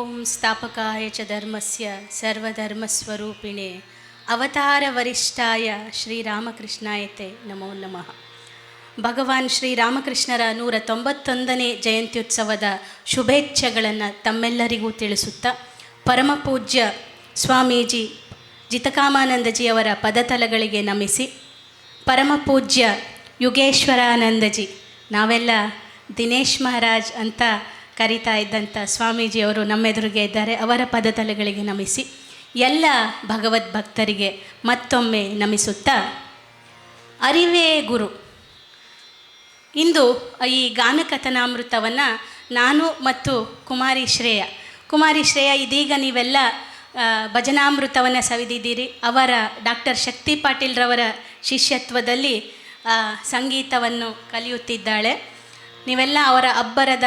ಓಂ ಸ್ಥಾಪಕಾಯ ಚ ಧರ್ಮಸ್ಯ ಸರ್ವಧರ್ಮಸ್ವರೂಪಿಣೆ ಅವತಾರ ವರಿಷ್ಠಾಯ ಶ್ರೀರಾಮಕೃಷ್ಣಾಯತೆ ನಮೋ ನಮಃ. ಭಗವಾನ್ ಶ್ರೀರಾಮಕೃಷ್ಣರ 191ನೇ ಜಯಂತ್ಯುತ್ಸವದ ಶುಭೇಚ್ಛೆಗಳನ್ನು ತಮ್ಮೆಲ್ಲರಿಗೂ ತಿಳಿಸುತ್ತಾ, ಪರಮಪೂಜ್ಯ ಸ್ವಾಮೀಜಿ ಜಿತಕಾಮಾನಂದಜಿಯವರ ಪದತಲಗಳಿಗೆ ನಮಿಸಿ, ಪರಮಪೂಜ್ಯ ಯುಗೇಶ್ವರಾನಂದಜಿ, ನಾವೆಲ್ಲ ದಿನೇಶ್ ಮಹಾರಾಜ್ ಅಂತ ಕರೀತಾ ಇದ್ದಂಥ ಸ್ವಾಮೀಜಿಯವರು ನಮ್ಮೆದುರಿಗೆ ಇದ್ದಾರೆ, ಅವರ ಪದತಲಗಳಿಗೆ ನಮಿಸಿ, ಎಲ್ಲ ಭಗವದ್ಭಕ್ತರಿಗೆ ಮತ್ತೊಮ್ಮೆ ನಮಿಸುತ್ತಾ, ಅರಿವೇ ಗುರು. ಇಂದು ಈ ಗಾನಕಥನಾಮೃತವನ್ನು ನಾನು ಮತ್ತು ಕುಮಾರಿ ಶ್ರೇಯ ಇದೀಗ ನೀವೆಲ್ಲ ಭಜನಾಮೃತವನ್ನು ಸವಿದಿದ್ದೀರಿ. ಅವರ ಡಾಕ್ಟರ್ ಶಕ್ತಿ ಪಾಟೀಲ್ರವರ ಶಿಷ್ಯತ್ವದಲ್ಲಿ ಸಂಗೀತವನ್ನು ಕಲಿಯುತ್ತಿದ್ದಾಳೆ. ನೀವೆಲ್ಲ ಅವರ ಅಬ್ಬರದ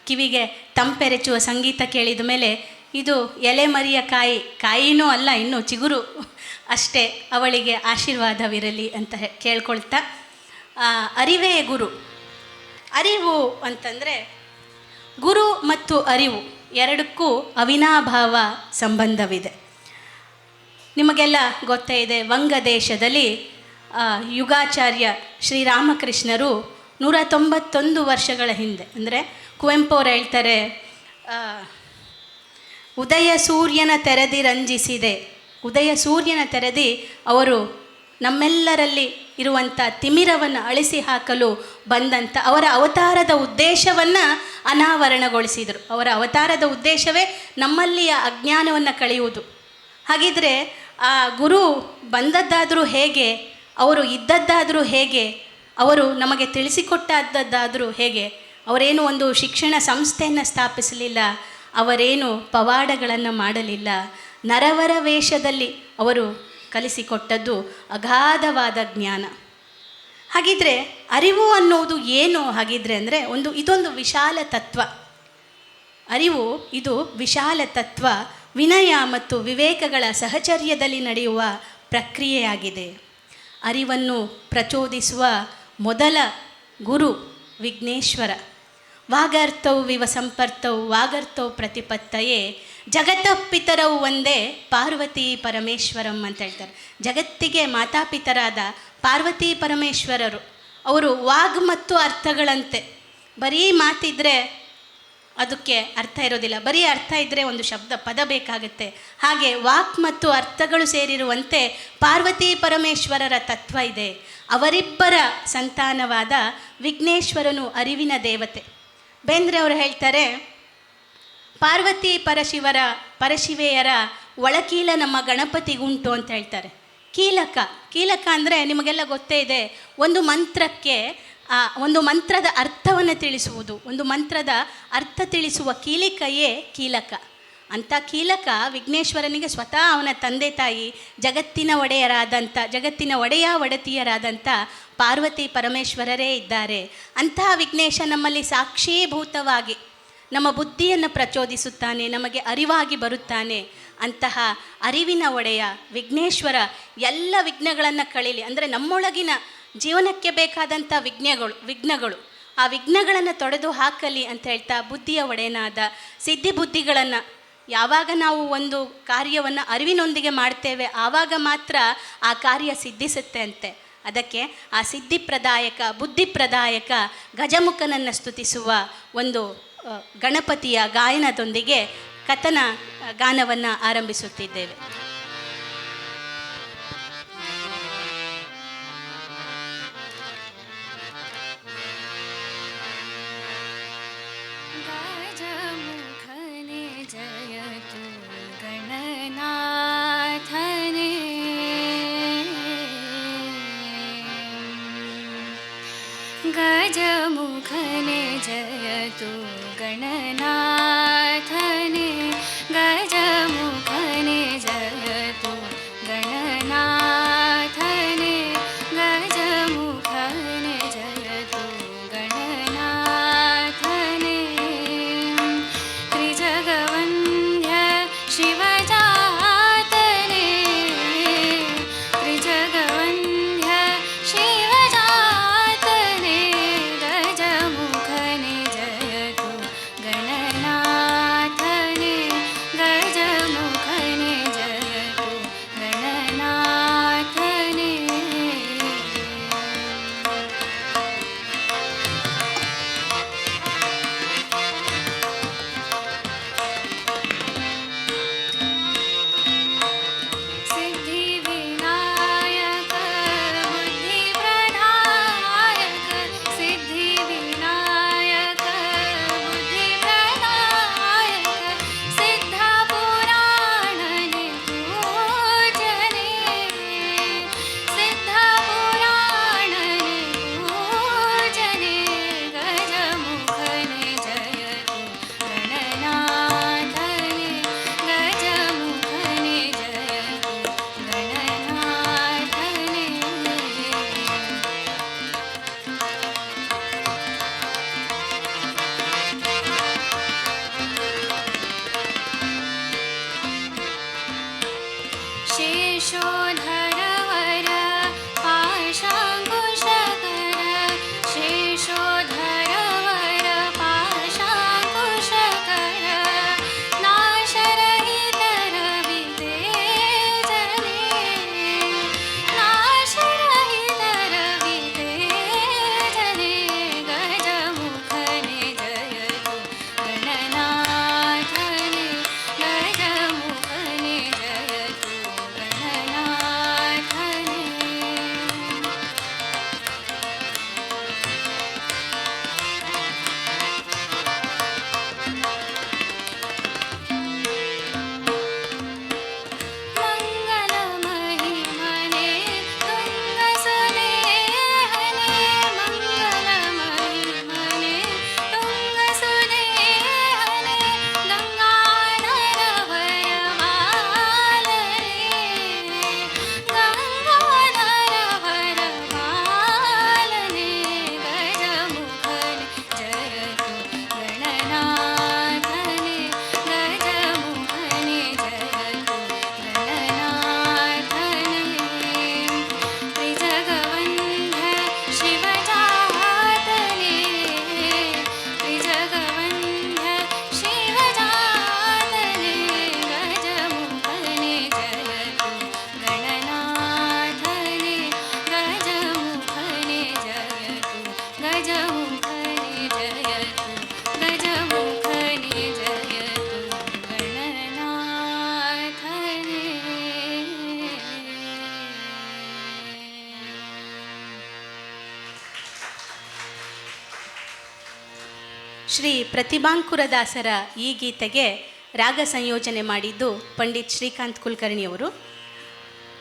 ಕಿವಿಗೆ ತಂಪೆರೆಚುವ ಸಂಗೀತ ಕೇಳಿದ ಮೇಲೆ ಇದು ಎಲೆಮರಿಯ ಕಾಯಿನೂ ಅಲ್ಲ, ಇನ್ನೂ ಚಿಗುರು ಅಷ್ಟೇ, ಅವಳಿಗೆ ಆಶೀರ್ವಾದವಿರಲಿ ಅಂತ ಕೇಳ್ಕೊಳ್ತಾ, ಅರಿವೇ ಗುರು. ಅರಿವು ಅಂತಂದರೆ ಗುರು ಮತ್ತು ಅರಿವು ಎರಡಕ್ಕೂ ಅವಿನಾಭಾವ ಸಂಬಂಧವಿದೆ. ನಿಮಗೆಲ್ಲ ಗೊತ್ತೇ ಇದೆ, ವಂಗ ದೇಶದಲ್ಲಿ ಯುಗಾಚಾರ್ಯ ಶ್ರೀರಾಮಕೃಷ್ಣರು 191 ವರ್ಷಗಳ ಹಿಂದೆ, ಅಂದರೆ ಕುವೆಂಪು ಅವರು ಹೇಳ್ತಾರೆ, ಉದಯ ಸೂರ್ಯನ ತೆರೆದಿ ಅವರು ನಮ್ಮೆಲ್ಲರಲ್ಲಿ ಇರುವಂಥ ತಿಮಿರವನ್ನು ಅಳಿಸಿ ಹಾಕಲು ಬಂದಂಥ ಅವರ ಅವತಾರದ ಉದ್ದೇಶವನ್ನು ಅನಾವರಣಗೊಳಿಸಿದರು. ಅವರ ಅವತಾರದ ಉದ್ದೇಶವೇ ನಮ್ಮಲ್ಲಿಯ ಅಜ್ಞಾನವನ್ನು ಕಳೆಯುವುದು. ಹಾಗಿದ್ರೆ ಆ ಗುರು ಬಂದದ್ದಾದರೂ ಹೇಗೆ, ಅವರು ಇದ್ದದ್ದಾದರೂ ಹೇಗೆ, ಅವರು ನಮಗೆ ತಿಳಿಸಿಕೊಟ್ಟದ್ದಾದರೂ ಹೇಗೆ? ಅವರೇನು ಒಂದು ಶಿಕ್ಷಣ ಸಂಸ್ಥೆಯನ್ನು ಸ್ಥಾಪಿಸಲಿಲ್ಲ, ಅವರೇನು ಪವಾಡಗಳನ್ನು ಮಾಡಲಿಲ್ಲ. ನರವರ ವೇಷದಲ್ಲಿ ಅವರು ಕಲಿಸಿಕೊಟ್ಟದ್ದು ಅಗಾಧವಾದ ಜ್ಞಾನ. ಹಾಗಿದ್ರೆ ಅರಿವು ಅನ್ನೋದು ಏನು? ಹಾಗಿದ್ರೆ ಅಂದರೆ ಇದೊಂದು ವಿಶಾಲ ತತ್ವ. ಅರಿವು ಇದು ವಿಶಾಲ ತತ್ವ, ವಿನಯ ಮತ್ತು ವಿವೇಕಗಳ ಸಹಚರ್ಯದಲ್ಲಿ ನಡೆಯುವ ಪ್ರಕ್ರಿಯೆಯಾಗಿದೆ. ಅರಿವನ್ನು ಪ್ರಚೋದಿಸುವ ಮೊದಲ ಗುರು ವಿಘ್ನೇಶ್ವರ. ವಾಗರ್ಥೌ ವಿವ ಸಂಪರ್ತೌ ವಾಗರ್ಥೌ ಪ್ರತಿಪತ್ತಯೇ ಜಗತಃ ಪಿತರೌ ಒಂದೇ ಪಾರ್ವತಿ ಪರಮೇಶ್ವರಂ ಅಂತ ಹೇಳ್ತಾರೆ. ಜಗತ್ತಿಗೆ ಮಾತಾಪಿತರಾದ ಪಾರ್ವತಿ ಪರಮೇಶ್ವರರು ಅವರು ವಾಗ್ ಮತ್ತು ಅರ್ಥಗಳಂತೆ. ಬರೀ ಮಾತಿದ್ರೆ ಅದಕ್ಕೆ ಅರ್ಥ ಇರೋದಿಲ್ಲ, ಬರೀ ಅರ್ಥ ಇದ್ದರೆ ಒಂದು ಪದ ಬೇಕಾಗುತ್ತೆ. ಹಾಗೆ ವಾಕ್ ಮತ್ತು ಅರ್ಥಗಳು ಸೇರಿರುವಂತೆ ಪಾರ್ವತಿ ಪರಮೇಶ್ವರರ ತತ್ವ ಇದೆ. ಅವರಿಬ್ಬರ ಸಂತಾನವಾದ ವಿಘ್ನೇಶ್ವರನು ಅರಿವಿನ ದೇವತೆ. ಬೇಂದ್ರೆ ಅವರು ಹೇಳ್ತಾರೆ, ಪಾರ್ವತಿ ಪರಶಿವೆಯರ ಒಳಕೀಲ ನಮ್ಮ ಗಣಪತಿಗುಂಟು ಅಂತ ಹೇಳ್ತಾರೆ. ಕೀಲಕ ಅಂದರೆ ನಿಮಗೆಲ್ಲ ಗೊತ್ತೇ ಇದೆ, ಒಂದು ಮಂತ್ರದ ಅರ್ಥವನ್ನು ತಿಳಿಸುವುದು, ಒಂದು ಮಂತ್ರದ ಅರ್ಥ ತಿಳಿಸುವ ಕೀಲಿಕೆಯೇ ಕೀಲಕ. ಅಂಥ ಕೀಲಕ ವಿಘ್ನೇಶ್ವರನಿಗೆ ಸ್ವತಃ ಅವನ ತಂದೆ ತಾಯಿ ಜಗತ್ತಿನ ಒಡೆತಿಯರಾದಂಥ ಪಾರ್ವತಿ ಪರಮೇಶ್ವರರೇ ಇದ್ದಾರೆ. ಅಂತಹ ವಿಘ್ನೇಶ ನಮ್ಮಲ್ಲಿ ಸಾಕ್ಷೀಭೂತವಾಗಿ ನಮ್ಮ ಬುದ್ಧಿಯನ್ನು ಪ್ರಚೋದಿಸುತ್ತಾನೆ, ನಮಗೆ ಅರಿವಾಗಿ ಬರುತ್ತಾನೆ. ಅಂತಹ ಅರಿವಿನ ಒಡೆಯ ವಿಘ್ನೇಶ್ವರ ಎಲ್ಲ ವಿಘ್ನಗಳನ್ನು ಕಳೀಲಿ, ಅಂದರೆ ನಮ್ಮೊಳಗಿನ ಜೀವನಕ್ಕೆ ಬೇಕಾದಂಥ ವಿಘ್ನಗಳು ಆ ವಿಘ್ನಗಳನ್ನು ತೊಡೆದು ಹಾಕಲಿ ಅಂತ ಹೇಳ್ತಾ, ಬುದ್ಧಿಯ ಒಡೆಯನಾದ ಸಿದ್ಧಿ ಬುದ್ಧಿಗಳನ್ನು ಯಾವಾಗ ನಾವು ಒಂದು ಕಾರ್ಯವನ್ನು ಅರಿವಿನೊಂದಿಗೆ ಮಾಡ್ತೇವೆ ಆವಾಗ ಮಾತ್ರ ಆ ಕಾರ್ಯ ಸಿದ್ಧಿಸುತ್ತೆ ಅಂತೆ. ಅದಕ್ಕೆ ಆ ಸಿದ್ಧಿಪ್ರದಾಯಕ ಬುದ್ಧಿಪ್ರದಾಯಕ ಗಜಮುಖನನ್ನು ಸ್ತುತಿಸುವ ಒಂದು ಗಣಪತಿಯ ಗಾಯನದೊಂದಿಗೆ ಕಥನ ಗಾನವನ್ನು ಆರಂಭಿಸುತ್ತಿದ್ದೇವೆ. ಗಜಮುಖನೆ ಜಯತು ಗಣನಾಥನೆ, ಗಜಮುಖನೆ ಜಯತು ಗಣನಾಥನೆ, ಗಜಮುಖನೆ ಜಯತು ಗಣನಾಥನೆ. ತ್ರಿಜಗವಂದ್ಯ ಶಿವಜಾತನೆ, ತ್ರಿಜಗವಂದ್ಯ ಶಿವಜಾತನೆ, ಗಜಮುಖನೆ ಜಯತು ಗಣನಾಥನೆ. शेषोधरवर पाशाङ्कुशकर शेषोधरवर पाशाङ्कुशकर नाशरहितरविते जने नाशरहितरविते जने गजमुखने जयतु गणनाथने गजमुखने जयतु गणनाथने मङ्गलमहिमने तुङ्गसुदेहने मङ्गलमहिमने तुङ्गसुदेहने गङ्गाधरवरमालने गङ्गाधरवरमालने गजमुखने जयतु गणनाथने गजमुखने जयतु गणनाथने त्रिजगवन्ध शिवजातने त्रिजगवन्ध शिवजातने गजमुखने जयतु गणनाथने गजमुखने जयतु गजमुखने जयतु गजमुखने जयतु गणनाथने ಶ್ರೀ ಪ್ರತಿಭಾಂಕುರದಾಸರ ಈ ಗೀತೆಗೆ ರಾಗ ಸಂಯೋಜನೆ ಮಾಡಿದ್ದು ಪಂಡಿತ್ ಶ್ರೀಕಾಂತ್ ಕುಲಕರ್ಣಿಯವರು.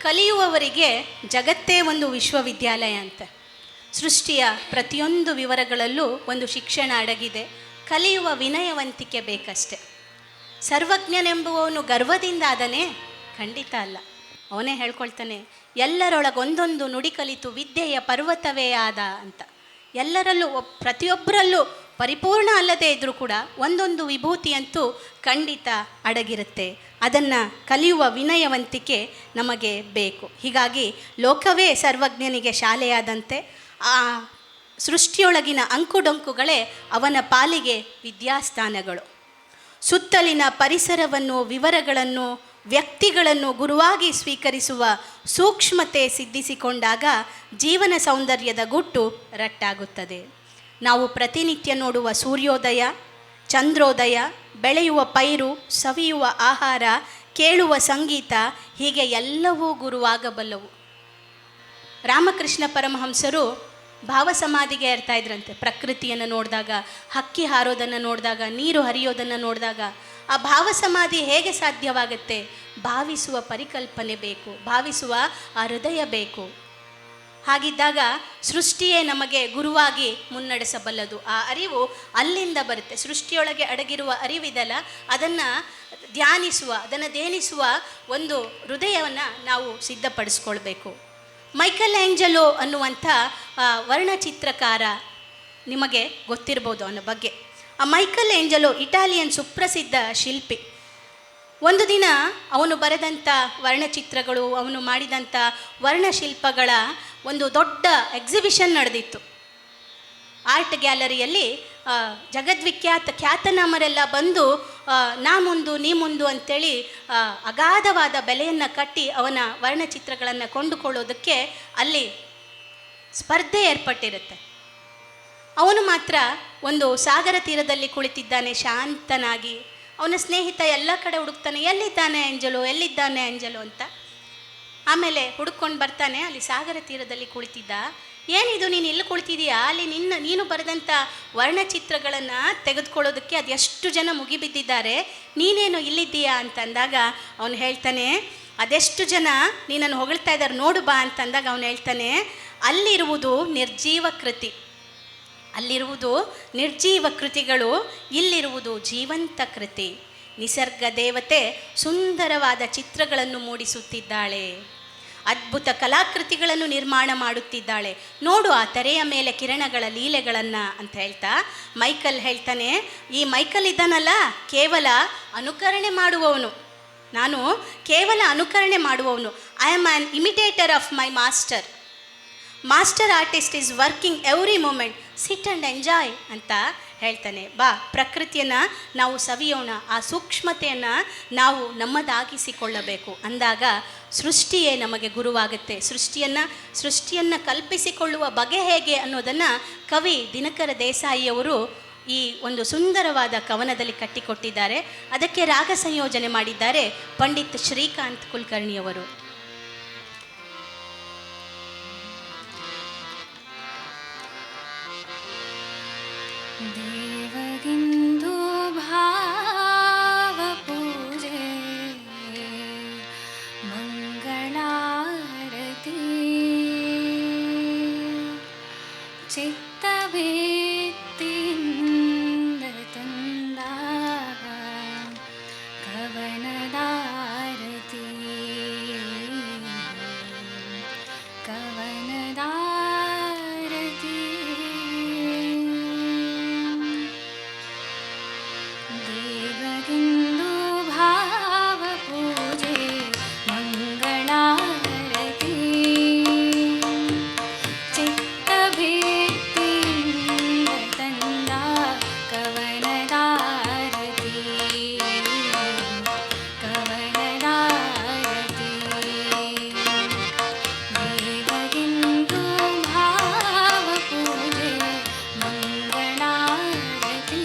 ಕಲಿಯುವವರಿಗೆ ಜಗತ್ತೇ ಒಂದು ವಿಶ್ವವಿದ್ಯಾಲಯ ಅಂತ. ಸೃಷ್ಟಿಯ ಪ್ರತಿಯೊಂದು ವಿವರಗಳಲ್ಲೂ ಒಂದು ಶಿಕ್ಷಣ ಅಡಗಿದೆ. ಕಲಿಯುವ ವಿನಯವಂತಿಕೆ ಬೇಕಷ್ಟೆ. ಸರ್ವಜ್ಞನೆಂಬುವವನು ಗರ್ವದಿಂದ ಆದನೇ? ಖಂಡಿತ ಅಲ್ಲ. ಅವನೇ ಹೇಳ್ಕೊಳ್ತಾನೆ, ಎಲ್ಲರೊಳಗೊಂದೊಂದು ನುಡಿ ಕಲಿತು ವಿದ್ಯೆಯ ಪರ್ವತವೇ ಆದ ಅಂತ. ಎಲ್ಲರಲ್ಲೂ ಪ್ರತಿಯೊಬ್ಬರಲ್ಲೂ ಪರಿಪೂರ್ಣ ಅಲ್ಲದೇ ಇದ್ದರೂ ಕೂಡ ಒಂದೊಂದು ವಿಭೂತಿಯಂತೂ ಖಂಡಿತ ಅಡಗಿರುತ್ತೆ. ಅದನ್ನು ಕಲಿಯುವ ವಿನಯವಂತಿಕೆ ನಮಗೆ ಬೇಕು. ಹೀಗಾಗಿ ಲೋಕವೇ ಸರ್ವಜ್ಞನಿಗೆ ಶಾಲೆಯಾದಂತೆ ಆ ಸೃಷ್ಟಿಯೊಳಗಿನ ಅಂಕುಡೊಂಕುಗಳೇ ಅವನ ಪಾಲಿಗೆ ವಿದ್ಯಾಸ್ಥಾನಗಳು. ಸುತ್ತಲಿನ ಪರಿಸರವನ್ನು, ವಿವರಗಳನ್ನು, ವ್ಯಕ್ತಿಗಳನ್ನು ಗುರುವಾಗಿ ಸ್ವೀಕರಿಸುವ ಸೂಕ್ಷ್ಮತೆ ಸಿದ್ಧಿಸಿಕೊಂಡಾಗ ಜೀವನ ಸೌಂದರ್ಯದ ಗುಟ್ಟು ರಟ್ಟಾಗುತ್ತದೆ. ನಾವು ಪ್ರತಿನಿತ್ಯ ನೋಡುವ ಸೂರ್ಯೋದಯ, ಚಂದ್ರೋದಯ, ಬೆಳೆಯುವ ಪೈರು, ಸವಿಯುವ ಆಹಾರ, ಕೇಳುವ ಸಂಗೀತ, ಹೀಗೆ ಎಲ್ಲವೂ ಗುರುವಾಗಬಲ್ಲವು. ರಾಮಕೃಷ್ಣ ಪರಮಹಂಸರು ಭಾವಸಮಾಧಿಗೆ ಇರ್ತಾ ಇದ್ರಂತೆ. ಪ್ರಕೃತಿಯನ್ನು ನೋಡಿದಾಗ, ಹಕ್ಕಿ ಹಾರೋದನ್ನು ನೋಡಿದಾಗ, ನೀರು ಹರಿಯೋದನ್ನು ನೋಡಿದಾಗ ಆ ಭಾವಸಮಾಧಿ ಹೇಗೆ ಸಾಧ್ಯವಾಗುತ್ತೆ? ಭಾವಿಸುವ ಪರಿಕಲ್ಪನೆ ಬೇಕು, ಭಾವಿಸುವ ಆ ಹೃದಯ ಬೇಕು. ಹಾಗಿದ್ದಾಗ ಸೃಷ್ಟಿಯೇ ನಮಗೆ ಗುರುವಾಗಿ ಮುನ್ನಡೆಸಬಲ್ಲದು. ಆ ಅರಿವು ಅಲ್ಲಿಂದ ಬರುತ್ತೆ. ಸೃಷ್ಟಿಯೊಳಗೆ ಅಡಗಿರುವ ಅರಿವಿದಲ್ಲ, ಅದನ್ನು ಧ್ಯಾನಿಸುವ, ಅದನ್ನು ಧ್ಯಾನಿಸುವ ಒಂದು ಹೃದಯವನ್ನು ನಾವು ಸಿದ್ಧಪಡಿಸ್ಕೊಳ್ಬೇಕು. ಮೈಕಲ್ ಆಂಜಲೋ ಅನ್ನುವಂಥ ವರ್ಣಚಿತ್ರಕಾರ, ನಿಮಗೆ ಗೊತ್ತಿರ್ಬೋದು ಅವನ ಬಗ್ಗೆ. ಆ ಮೈಕಲ್ ಆಂಜಲೋ ಇಟಾಲಿಯನ್ ಸುಪ್ರಸಿದ್ಧ ಶಿಲ್ಪಿ. ಒಂದು ದಿನ ಅವನು ಬರೆದಂಥ ವರ್ಣಚಿತ್ರಗಳು, ಅವನು ಮಾಡಿದಂಥ ವರ್ಣಶಿಲ್ಪಗಳ ಒಂದು ದೊಡ್ಡ ಎಕ್ಸಿಬಿಷನ್ ನಡೆದಿತ್ತು ಆರ್ಟ್ ಗ್ಯಾಲರಿಯಲ್ಲಿ. ಖ್ಯಾತನಾಮರೆಲ್ಲ ಬಂದು ನಾ ಮುಂದು ನೀ ಮುಂದು ಅಂಥೇಳಿ ಅಗಾಧವಾದ ಬೆಲೆಯನ್ನು ಕಟ್ಟಿ ಅವನ ವರ್ಣಚಿತ್ರಗಳನ್ನು ಕೊಂಡುಕೊಳ್ಳೋದಕ್ಕೆ ಅಲ್ಲಿ ಸ್ಪರ್ಧೆ ಏರ್ಪಟ್ಟಿರುತ್ತೆ. ಅವನು ಮಾತ್ರ ಒಂದು ಸಾಗರ ತೀರದಲ್ಲಿ ಕುಳಿತಿದ್ದಾನೆ ಶಾಂತನಾಗಿ. ಅವನ ಸ್ನೇಹಿತ ಎಲ್ಲ ಕಡೆ ಹುಡುಕ್ತಾನೆ, ಎಲ್ಲಿದ್ದಾನೆ ಆಂಜಲೋ, ಎಲ್ಲಿದ್ದಾನೆ ಆಂಜಲೋ ಅಂತ. ಆಮೇಲೆ ಹುಡುಕೊಂಡು ಬರ್ತಾನೆ, ಅಲ್ಲಿ ಸಾಗರ ತೀರದಲ್ಲಿ ಕುಳಿತಿದ್ದ. ಏನಿದು, ನೀನು ಇಲ್ಲಿ ಕುಳಿತಿದೀಯಾ? ಅಲ್ಲಿ ನೀನು ಬರೆದಂಥ ವರ್ಣಚಿತ್ರಗಳನ್ನು ತೆಗೆದುಕೊಳ್ಳೋದಕ್ಕೆ ಅದು ಎಷ್ಟು ಜನ ಮುಗಿಬಿದ್ದಿದ್ದಾರೆ, ನೀನೇನು ಇಲ್ಲಿದ್ದೀಯಾ ಅಂತಂದಾಗ ಅವನು ಹೇಳ್ತಾನೆ, ಅದೆಷ್ಟು ಜನ ನೀನನ್ನು ಹೊಗಳ್ತಾ ಇದ್ದಾರೆ ನೋಡು ಬಾ ಅಂತಂದಾಗ ಅವನು ಹೇಳ್ತಾನೆ, ಅಲ್ಲಿರುವುದು ನಿರ್ಜೀವ ಕೃತಿ, ಅಲ್ಲಿರುವುದು ನಿರ್ಜೀವ ಕೃತಿಗಳು, ಇಲ್ಲಿರುವುದು ಜೀವಂತ ಕೃತಿ. ನಿಸರ್ಗ ದೇವತೆ ಸುಂದರವಾದ ಚಿತ್ರಗಳನ್ನು ಮೂಡಿಸುತ್ತಿದ್ದಾಳೆ, ಅದ್ಭುತ ಕಲಾಕೃತಿಗಳನ್ನು ನಿರ್ಮಾಣ ಮಾಡುತ್ತಿದ್ದಾಳೆ, ನೋಡು ಆ ತೆರೆಯ ಮೇಲೆ ಕಿರಣಗಳ ಲೀಲೆಗಳನ್ನು ಅಂತ ಹೇಳ್ತಾ ಮೈಕಲ್ ಹೇಳ್ತಾನೆ, ಈ ಮೈಕಲ್ ಇದ್ದಾನಲ್ಲ ಕೇವಲ ಅನುಕರಣೆ ಮಾಡುವವನು, ನಾನು ಕೇವಲ ಅನುಕರಣೆ ಮಾಡುವವನು. I am an imitator of my master. Master artist is working every moment, sit and enjoy ಅಂತ ಹೇಳ್ತಾನೆ. ಬಾ, ಪ್ರಕೃತಿಯನ್ನು ನಾವು ಸವಿಯೋಣ, ಆ ಸೂಕ್ಷ್ಮತೆಯನ್ನು ನಾವು ನಮ್ಮದಾಗಿಸಿಕೊಳ್ಳಬೇಕು ಅಂದಾಗ ಸೃಷ್ಟಿಯೇ ನಮಗೆ ಗುರುವಾಗುತ್ತೆ. ಸೃಷ್ಟಿಯನ್ನು ಕಲ್ಪಿಸಿಕೊಳ್ಳುವ ಬಗೆ ಹೇಗೆ ಅನ್ನೋದನ್ನು ಕವಿ ದಿನಕರ ದೇಸಾಯಿಯವರು ಈ ಒಂದು ಸುಂದರವಾದ ಕವನದಲ್ಲಿ ಕಟ್ಟಿಕೊಟ್ಟಿದ್ದಾರೆ. ಅದಕ್ಕೆ ರಾಗ ಸಂಯೋಜನೆ ಮಾಡಿದ್ದಾರೆ ಪಂಡಿತ್ ಶ್ರೀಕಾಂತ್ ಕುಲಕರ್ಣಿಯವರು. ದೇವಗಿಂದು ಭಾವ ಪೂಜೆ ಮಂಗಳಾರತಿ ಚಿತ್ತವೇತ್ತಿಂದ ತಂದ ಕವನದಾರತಿ ಕವನದಾರತಿ ದೇವಗಿಂದು ಭಾವ ಪೂಜೆ ಮಂಗಳಾರತಿ ಚಿತ್ತಭೇತಿಯಿಂದ ತಂದ ಕವನದಾರತಿ ಕವನದಾರತಿ ದೇವಗಿಂದು ಭಾವ ಪೂಜೆ ಮಂಗಳಾರತಿ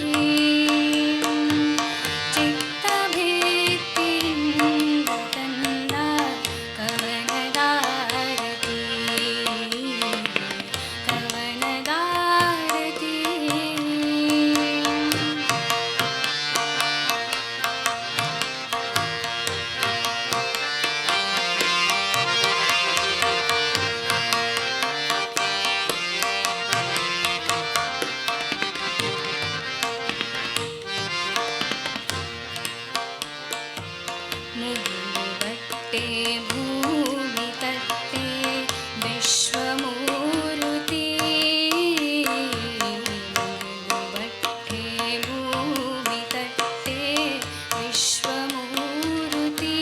ಚಿತ್ತಭೇತಿಯಿಂದ ತಂದ ಕವನದಾರತಿ ಕವನದಾರತಿ ಮುಗಿಲು ಬಟ್ಟೆ ಭೂಮಿ ತಟ್ಟೆ ವಿಶ್ವಮೂರುತಿ ಮುಗಿಲು ಬಟ್ಟೆ ಭೂಮಿ ತಟ್ಟೆ ವಿಶ್ವಮೂರುತಿ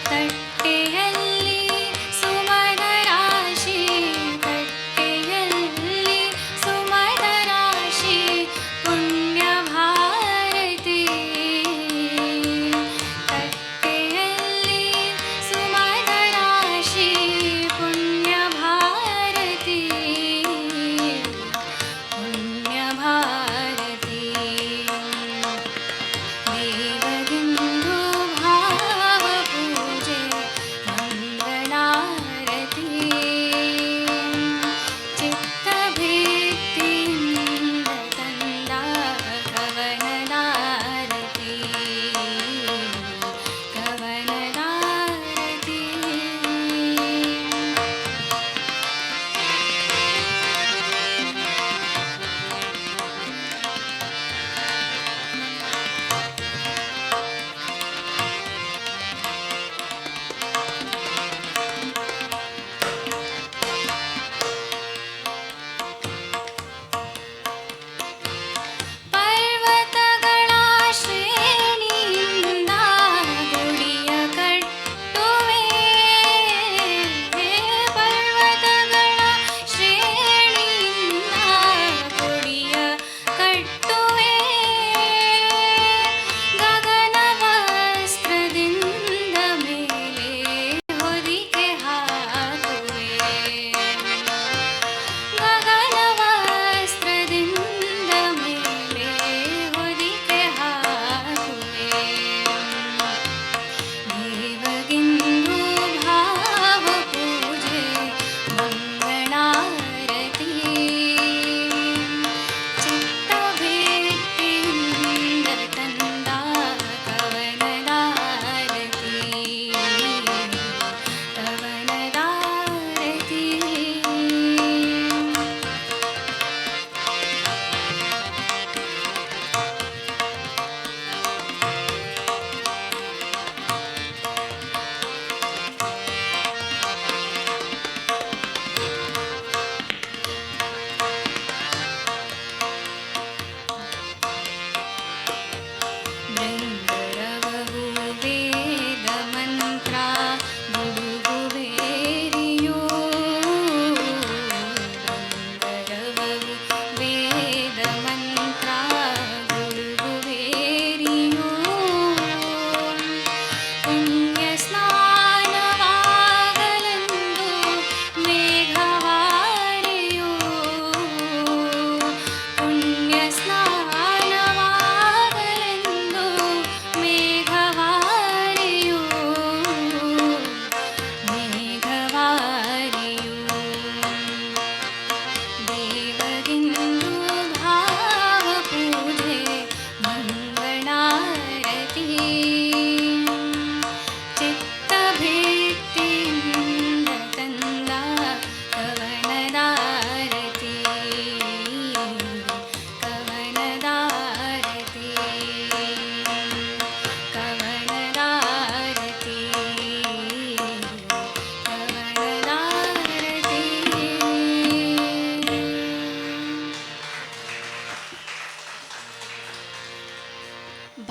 ತಟ್ಟೆಯಲ್ಲಿ ಸುಮದ ರಾಶಿ ತಟ್ಟೆಯಲ್ಲಿ ಸುಮದ ರಾಶಿ ಪುಣ್ಯ ಭಾರತಿ ತಟ್ಟೆಯಲ್ಲಿ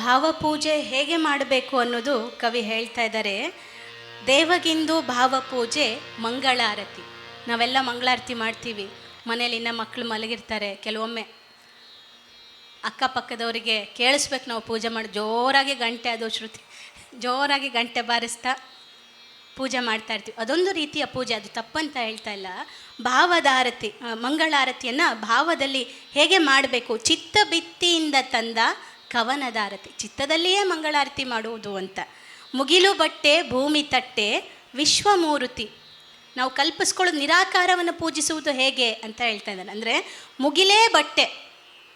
ಭಾವಪೂಜೆ ಹೇಗೆ ಮಾಡಬೇಕು ಅನ್ನೋದು ಕವಿ ಹೇಳ್ತಾ ಇದ್ದಾರೆ. ದೇವಗಿಂದು ಭಾವಪೂಜೆ ಮಂಗಳಾರತಿ. ನಾವೆಲ್ಲ ಮಂಗಳಾರತಿ ಮಾಡ್ತೀವಿ, ಮನೇಲಿ ಇನ್ನ ಮಕ್ಕಳು ಮಲಗಿರ್ತಾರೆ, ಕೆಲವೊಮ್ಮೆ ಅಕ್ಕಪಕ್ಕದವರಿಗೆ ಕೇಳಿಸ್ಬೇಕು ನಾವು ಪೂಜೆ ಮಾಡಿ, ಜೋರಾಗಿ ಗಂಟೆ, ಅದು ಶ್ರುತಿ, ಜೋರಾಗಿ ಗಂಟೆ ಬಾರಿಸ್ತಾ ಪೂಜೆ ಮಾಡ್ತಾ ಇರ್ತೀವಿ. ಅದೊಂದು ರೀತಿಯ ಪೂಜೆ, ಅದು ತಪ್ಪಂತ ಹೇಳ್ತಾ ಇಲ್ಲ. ಭಾವದ ಆರತಿ, ಮಂಗಳಾರತಿಯನ್ನು ಭಾವದಲ್ಲಿ ಹೇಗೆ ಮಾಡಬೇಕು, ಚಿತ್ತಬಿತ್ತಿಯಿಂದ ತಂದ ಕವನದ ಆರತಿ, ಚಿತ್ತದಲ್ಲಿಯೇ ಮಂಗಳಾರತಿ ಮಾಡುವುದು ಅಂತ. ಮುಗಿಲು ಬಟ್ಟೆ ಭೂಮಿ ತಟ್ಟೆ ವಿಶ್ವಮೂರ್ತಿ, ನಾವು ಕಲ್ಪಿಸ್ಕೊಳ್ಳೋದು ನಿರಾಕಾರವನ್ನು ಪೂಜಿಸುವುದು ಹೇಗೆ ಅಂತ ಹೇಳ್ತಾ ಇದ್ದಾನೆ. ಅಂದರೆ ಮುಗಿಲೇ ಬಟ್ಟೆ,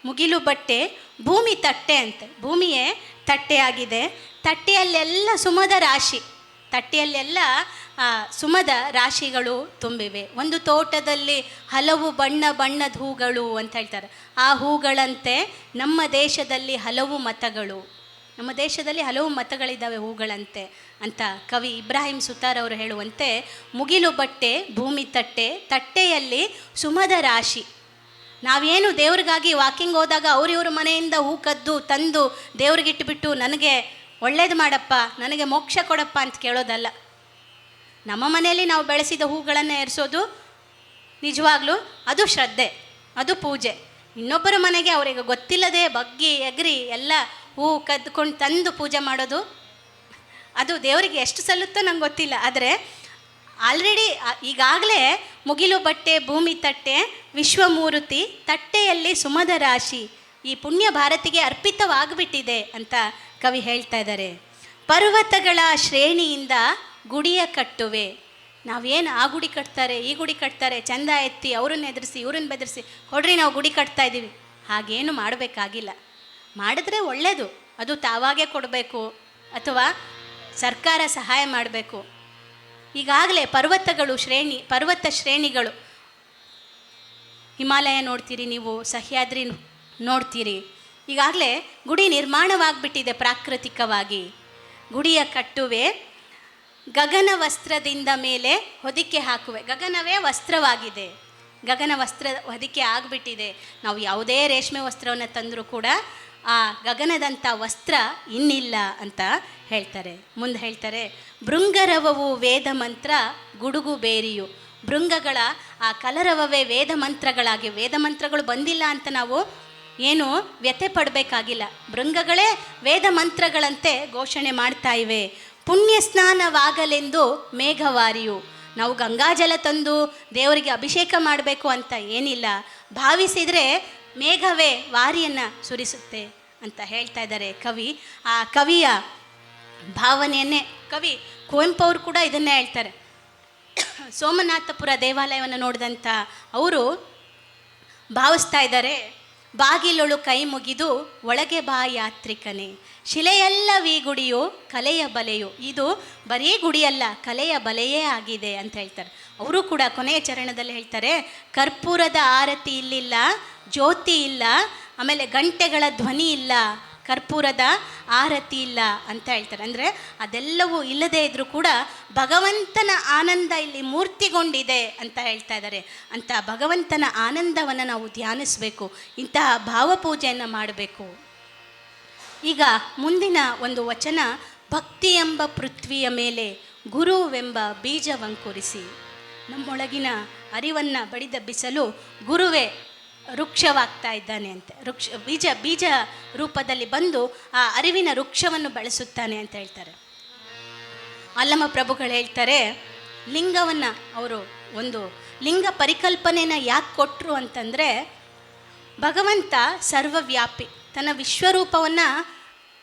ಮುಗಿಲು ಬಟ್ಟೆ ಭೂಮಿ ತಟ್ಟೆ ಅಂತೆ, ಭೂಮಿಯೇ ತಟ್ಟೆಯಾಗಿದೆ, ತಟ್ಟೆಯಲ್ಲೆಲ್ಲ ಸುಮದ ರಾಶಿ, ತಟ್ಟೆಯಲ್ಲೆಲ್ಲ ಸುಮದ ರಾಶಿಗಳು ತುಂಬಿವೆ. ಒಂದು ತೋಟದಲ್ಲಿ ಹಲವು ಬಣ್ಣ ಬಣ್ಣದ ಹೂಗಳು ಅಂತ ಹೇಳ್ತಾರೆ, ಆ ಹೂಗಳಂತೆ ನಮ್ಮ ದೇಶದಲ್ಲಿ ಹಲವು ಮತಗಳು, ನಮ್ಮ ದೇಶದಲ್ಲಿ ಹಲವು ಮತಗಳಿದ್ದಾವೆ ಹೂಗಳಂತೆ ಅಂತ ಕವಿ ಇಬ್ರಾಹಿಂ ಸುತಾರ್ ಅವರು ಹೇಳುವಂತೆ, ಮುಗಿಲು ಬಟ್ಟೆ ಭೂಮಿ ತಟ್ಟೆ, ತಟ್ಟೆಯಲ್ಲಿ ಸುಮದ ರಾಶಿ. ನಾವೇನು ದೇವ್ರಿಗಾಗಿ ವಾಕಿಂಗ್ ಹೋದಾಗ ಅವ್ರಿವ್ರ ಮನೆಯಿಂದ ಹೂ ಕದ್ದು ತಂದು ದೇವ್ರಿಗಿಟ್ಬಿಟ್ಟು ನನಗೆ ಒಳ್ಳೇದು ಮಾಡಪ್ಪ, ನನಗೆ ಮೋಕ್ಷ ಕೊಡಪ್ಪ ಅಂತ ಕೇಳೋದಲ್ಲ. ನಮ್ಮ ಮನೆಯಲ್ಲಿ ನಾವು ಬೆಳೆಸಿದ ಹೂಗಳನ್ನು ಏರಿಸೋದು ನಿಜವಾಗ್ಲೂ ಅದು ಶ್ರದ್ಧೆ, ಅದು ಪೂಜೆ. ಇನ್ನೊಬ್ಬರ ಮನೆಗೆ ಅವರಿಗೆ ಗೊತ್ತಿಲ್ಲದೆ ಬಗ್ಗಿ ಎಗರಿ ಎಲ್ಲ ಹೂ ಕದ್ಕೊಂಡು ತಂದು ಪೂಜೆ ಮಾಡೋದು, ಅದು ದೇವರಿಗೆ ಎಷ್ಟು ಸಲ್ಲುತ್ತೋ ನಂಗೆ ಗೊತ್ತಿಲ್ಲ. ಆದರೆ ಆಲ್ರೆಡಿ ಈಗಾಗಲೇ ಮುಗಿಲು ಬಟ್ಟೆ ಭೂಮಿ ತಟ್ಟೆ ವಿಶ್ವಮೂರ್ತಿ, ತಟ್ಟೆಯಲ್ಲಿ ಸುಮದ ರಾಶಿ, ಈ ಪುಣ್ಯ ಭಾರತಿಗೆ ಅರ್ಪಿತವಾಗಿಬಿಟ್ಟಿದೆ ಅಂತ ಕವಿ ಹೇಳ್ತಾ ಇದ್ದಾರೆ. ಪರ್ವತಗಳ ಶ್ರೇಣಿಯಿಂದ ಗುಡಿಯ ಕಟ್ಟುವೆ, ನಾವೇನು ಆ ಗುಡಿ ಕಟ್ತಾರೆ ಈ ಗುಡಿ ಕಟ್ತಾರೆ, ಚಂದ ಎತ್ತಿ ಅವ್ರನ್ನ ಎದುರಿಸಿ ಇವ್ರನ್ನ ಬೆದರಿಸಿ ಕೊಡ್ರಿ ನಾವು ಗುಡಿ ಕಟ್ತಾ ಇದ್ದೀವಿ, ಹಾಗೇನು ಮಾಡಬೇಕಾಗಿಲ್ಲ. ಮಾಡಿದ್ರೆ ಒಳ್ಳೆಯದು, ಅದು ತಾವಾಗೇ ಕೊಡಬೇಕು ಅಥವಾ ಸರ್ಕಾರ ಸಹಾಯ ಮಾಡಬೇಕು. ಈಗಾಗಲೇ ಪರ್ವತಗಳು ಪರ್ವತ ಶ್ರೇಣಿಗಳು, ಹಿಮಾಲಯ ನೋಡ್ತೀರಿ ನೀವು, ಸಹ್ಯಾದ್ರಿ ನೋಡ್ತೀರಿ, ಈಗಾಗಲೇ ಗುಡಿ ನಿರ್ಮಾಣವಾಗಿಬಿಟ್ಟಿದೆ ಪ್ರಾಕೃತಿಕವಾಗಿ. ಗುಡಿಯ ಕಟ್ಟುವೆ ಗಗನ ವಸ್ತ್ರದಿಂದ ಮೇಲೆ ಹೊದಿಕೆ ಹಾಕುವೆ, ಗಗನವೇ ವಸ್ತ್ರವಾಗಿದೆ, ಗಗನ ವಸ್ತ್ರ ಹೊದಿಕೆ ಆಗಿಬಿಟ್ಟಿದೆ. ನಾವು ಯಾವುದೇ ರೇಷ್ಮೆ ವಸ್ತ್ರವನ್ನು ತಂದರೂ ಕೂಡ ಆ ಗಗನದಂಥ ವಸ್ತ್ರ ಇನ್ನಿಲ್ಲ ಅಂತ ಹೇಳ್ತಾರೆ. ಮುಂದೆ ಹೇಳ್ತಾರೆ, ಭೃಂಗರವವು ವೇದ ಮಂತ್ರ ಗುಡುಗು ಬೇರಿಯು, ಭೃಂಗಗಳ ಆ ಕಲರವವೇ ವೇದ ಮಂತ್ರಗಳಾಗಿ, ವೇದ ಮಂತ್ರಗಳು ಬಂದಿಲ್ಲ ಅಂತ ನಾವು ಏನು ವ್ಯಥೆ ಪಡಬೇಕಾಗಿಲ್ಲ, ಭೃಂಗಗಳೇ ವೇದ ಮಂತ್ರಗಳಂತೆ ಘೋಷಣೆ ಮಾಡ್ತಾ ಇವೆ. ಪುಣ್ಯ ಸ್ನಾನವಾಗಲೆಂದು ಮೇಘವಾರಿಯು, ನಾವು ಗಂಗಾಜಲ ತಂದು ದೇವರಿಗೆ ಅಭಿಷೇಕ ಮಾಡಬೇಕು ಅಂತ ಏನಿಲ್ಲ, ಭಾವಿಸಿದರೆ ಮೇಘವೇ ವಾರಿಯನ್ನು ಸುರಿಸುತ್ತೆ ಅಂತ ಹೇಳ್ತಾ ಇದ್ದಾರೆ ಕವಿ. ಆ ಕವಿಯ ಭಾವನೆಯನ್ನೇ ಕವಿ ಕುವೆಂಪು ಅವರು ಕೂಡ ಇದನ್ನೇ ಹೇಳ್ತಾರೆ. ಸೋಮನಾಥಪುರ ದೇವಾಲಯವನ್ನು ನೋಡಿದಂಥ ಅವರು ಭಾವಿಸ್ತಾ ಇದ್ದಾರೆ, ಬಾಗಿಲೊಳು ಕೈ ಮುಗಿದು ಒಳಗೆ ಬಾ ಯಾತ್ರಿಕನೇ, ಶಿಲೆಯಲ್ಲವೀ ಗುಡಿಯು ಕಲೆಯ ಬಲೆಯು, ಇದು ಬರೀ ಗುಡಿಯಲ್ಲ ಕಲೆಯ ಬಲೆಯೇ ಆಗಿದೆ ಅಂತ ಹೇಳ್ತಾರೆ. ಅವರು ಕೂಡ ಕೊನೆಯ ಚರಣದಲ್ಲಿ ಹೇಳ್ತಾರೆ, ಕರ್ಪೂರದ ಆರತಿ ಇಲ್ಲಿಲ್ಲ, ಜ್ಯೋತಿ ಇಲ್ಲ, ಆಮೇಲೆ ಗಂಟೆಗಳ ಧ್ವನಿ ಇಲ್ಲ, ಕರ್ಪೂರದ ಆರತಿ ಇಲ್ಲ ಅಂತ ಹೇಳ್ತಾರೆ. ಅಂದರೆ ಅದೆಲ್ಲವೂ ಇಲ್ಲದೇ ಇದ್ದರೂ ಕೂಡ ಭಗವಂತನ ಆನಂದ ಇಲ್ಲಿ ಮೂರ್ತಿಗೊಂಡಿದೆ ಅಂತ ಹೇಳ್ತಾ ಇದ್ದಾರೆ. ಅಂಥ ಭಗವಂತನ ಆನಂದವನ್ನು ನಾವು ಧ್ಯಾನಿಸಬೇಕು, ಇಂತಹ ಭಾವಪೂಜೆಯನ್ನು ಮಾಡಬೇಕು. ಈಗ ಮುಂದಿನ ಒಂದು ವಚನ, ಭಕ್ತಿ ಎಂಬ ಪೃಥ್ವಿಯ ಮೇಲೆ ಗುರುವೆಂಬ ಬೀಜವಂಕುರಿಸಿ, ನಮ್ಮೊಳಗಿನ ಅರಿವನ್ನು ಬಡಿದೆಬ್ಬಿಸಲು ಗುರುವೇ ವೃಕ್ಷವಾಗ್ತಾ ಇದ್ದಾನೆ ಅಂತೆ, ಬೀಜ ರೂಪದಲ್ಲಿ ಬಂದು ಆ ಅರಿವಿನ ವೃಕ್ಷವನ್ನು ಬೆಳೆಸುತ್ತಾನೆ ಅಂತ ಹೇಳ್ತಾರೆ. ಅಲ್ಲಮ ಪ್ರಭುಗಳು ಹೇಳ್ತಾರೆ, ಲಿಂಗವನ್ನು ಅವರು ಒಂದು ಲಿಂಗ ಪರಿಕಲ್ಪನೆನ ಯಾಕೆ ಕೊಟ್ಟರು ಅಂತಂದರೆ, ಭಗವಂತ ಸರ್ವವ್ಯಾಪಿ, ತನ್ನ ವಿಶ್ವರೂಪವನ್ನು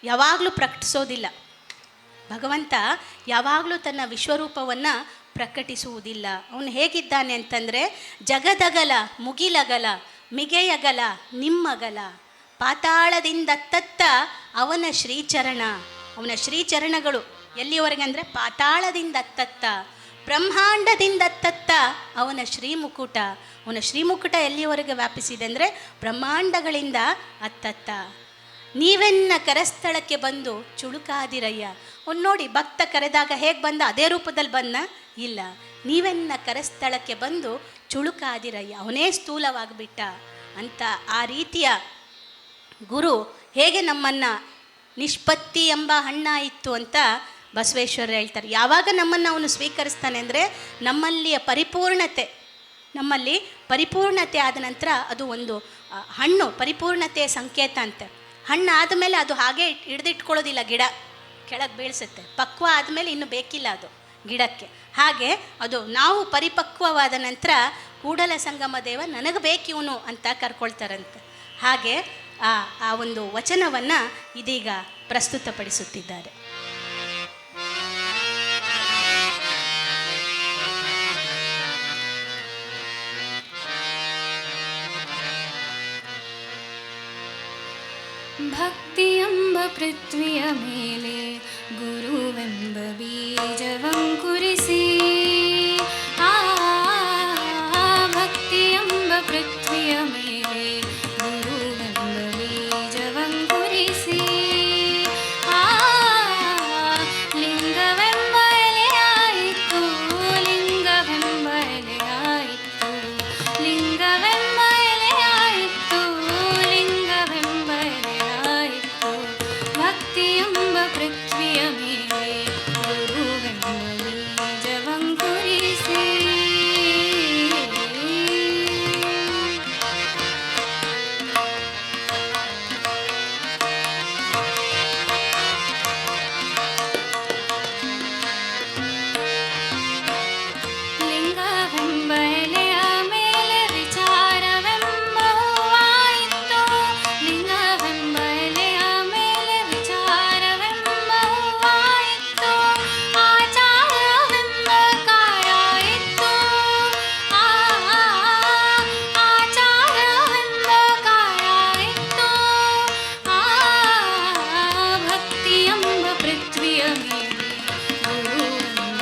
ಯಾವಾಗಲೂ ಪ್ರಕಟಿಸೋದಿಲ್ಲ, ಭಗವಂತ ಯಾವಾಗಲೂ ತನ್ನ ವಿಶ್ವರೂಪವನ್ನು ಪ್ರಕಟಿಸುವುದಿಲ್ಲ. ಅವನು ಹೇಗಿದ್ದಾನೆ ಅಂತಂದರೆ, ಜಗದಗಲ ಮುಗಿಲಗಲ ಮಿಗೆಯಗಲ ನಿಮ್ಮಗಲ, ಪಾತಾಳದಿಂದ ತತ್ತ ಅವನ ಶ್ರೀಚರಣ, ಅವನ ಶ್ರೀಚರಣಗಳು ಎಲ್ಲಿಯವರೆಗೆ ಅಂದರೆ ಪಾತಾಳದಿಂದ ತತ್ತ, ಬ್ರಹ್ಮಾಂಡದಿಂದ ತತ್ತ ಅವನ ಶ್ರೀಮುಕುಟ, ಅವನ ಶ್ರೀಮುಕುಟ ಎಲ್ಲಿಯವರೆಗೆ ವ್ಯಾಪಿಸಿದೆ ಅಂದರೆ ಬ್ರಹ್ಮಾಂಡಗಳಿಂದ ಅತ್ತತ್ತ. ನೀವೆನ್ನ ಕರಸ್ಥಳಕ್ಕೆ ಬಂದು ಚುಳುಕಾದಿರಯ್ಯ, ಒಂದು ನೋಡಿ, ಭಕ್ತ ಕರೆದಾಗ ಹೇಗೆ ಬಂದ ಅದೇ ರೂಪದಲ್ಲಿ ಬಂದ ಇಲ್ಲ, ನೀವೆನ್ನ ಕರಸ್ಥಳಕ್ಕೆ ಬಂದು ಚುಳುಕಾದಿರಯ್ಯ, ಅವನೇ ಸ್ಥೂಲವಾಗಿಬಿಟ್ಟ ಅಂತ. ಆ ರೀತಿಯ ಗುರು ಹೇಗೆ ನಮ್ಮನ್ನು ನಿಷ್ಪತ್ತಿ ಎಂಬ ಹಣ್ಣಾಯಿತು ಅಂತ ಬಸವೇಶ್ವರ ಹೇಳ್ತಾರೆ. ಯಾವಾಗ ನಮ್ಮನ್ನು ಅವನು ಸ್ವೀಕರಿಸ್ತಾನೆ ಅಂದರೆ ನಮ್ಮಲ್ಲಿಯ ನಮ್ಮಲ್ಲಿ ಪರಿಪೂರ್ಣತೆ ಆದ ನಂತರ ಅದು ಒಂದು ಹಣ್ಣು ಪರಿಪೂರ್ಣತೆಯ ಸಂಕೇತ ಅಂತೆ. ಹಣ್ಣು ಆದಮೇಲೆ ಅದು ಹಾಗೆ ಹಿಡಿದಿಟ್ಕೊಳ್ಳೋದಿಲ್ಲ, ಗಿಡ ಕೆಳಗೆ ಬೀಳಿಸುತ್ತೆ. ಪಕ್ವ ಆದಮೇಲೆ ಇನ್ನು ಬೇಕಿಲ್ಲ ಅದು ಗಿಡಕ್ಕೆ. ಹಾಗೆ ಅದು ನಾವು ಪರಿಪಕ್ವವಾದ ನಂತರ ಕೂಡಲ ಸಂಗಮ ದೇವ ನನಗೆ ಬೇಕಿವನು ಅಂತ ಕರ್ಕೊಳ್ತಾರಂತೆ. ಹಾಗೆ ಆ ಒಂದು ವಚನವನ್ನು ಇದೀಗ ಪ್ರಸ್ತುತಪಡಿಸುತ್ತಿದ್ದಾರೆ. ಭಕ್ತಿಯೆಂಬ ಪೃಥ್ವಿಯ ಮೇಲೆ ಗುರುವೆಂಬ ಬೀಜವಂಕುರಿಸಿ, ಭಕ್ತಿಯೆಂಬ ಪೃಥ್ವಿಯ ಮೇಲೆ ಗುರುವೆಂಬ ಬೀಜವಂಕುರಿಸಿ, ಲಿಂಗವೆಂಬ ಎಲೆಯಾಯಿತು, ಲಿಂಗವೆಂಬ ಎಲೆಯಾಯಿತು, ಲಿಂಗವೆಂಬ ಎಲೆಯಾಯಿತು, ಲಿಂಗವೆಂಬ ಎಲೆಯಾಯಿತು. ಭಕ್ತಿಯೆಂಬ ಪೃಥ್ವಿಯ ಮೇಲೆ ಗುರುವೆಂಬ ಬೀಜವಂಕುರಿಸಿ. ಲಿಂಗವೆಂಬ ಎಲೆಯ ಮೇಲೆ ವಿಚಾರವೆಂಬ ಹೂವಾಯಿತು, ಲಿಂಗವೆಂಬ ಎಲೆಯ ಮೇಲೆ ವಿಚಾರವೆಂಬ ಹೂವಾಯಿತು, ಆಚಾರವೆಂಬ ಕಾಯಾಯಿತು, ಆಚಾರವೆಂಬ ಕಾಯಾಯಿತು. ಭಕ್ತಿಯೆಂಬ ಪೃಥ್ವಿಯ ಮೇಲೆ ಗುರುವೆಂಬ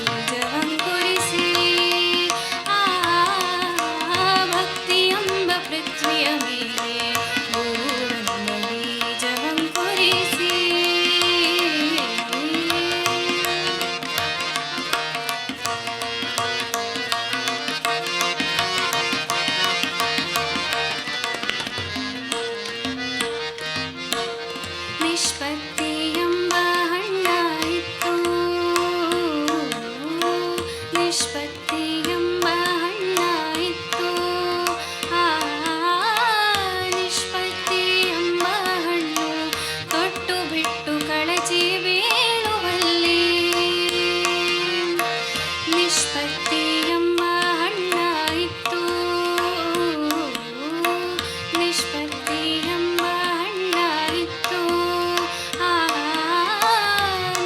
ಬೀಜವಂಕುರಿಸಿ, ಭಕ್ತಿಯೆಂಬ ಪೃಥ್ವಿಯ ಮೇಲೆ ಗುರುವೆಂಬ ಬೀಜವಂಕುರಿಸಿ. ನಿಷ್ಪತ್ತಿಯೆಂಬ ಹಣ್ಣಾಯಿತು, ನಿಷ್ಪತ್ತಿಯೆಂಬ ಹಣ್ಣಾಯಿತು, ನಿಷ್ಪತ್ತಿಯೆಂಬ ಹಣ್ಣು ತೊಟ್ಟು ಬಿಟ್ಟು ಕಳಚಿ ಬೀಳುವಲ್ಲಿ, ನಿಷ್ಪತ್ತಿಯೆಂಬ ಹಣ್ಣಾಯಿತು, ನಿಷ್ಪತ್ತಿಯೆಂಬ ಹಣ್ಣಾಯಿತು,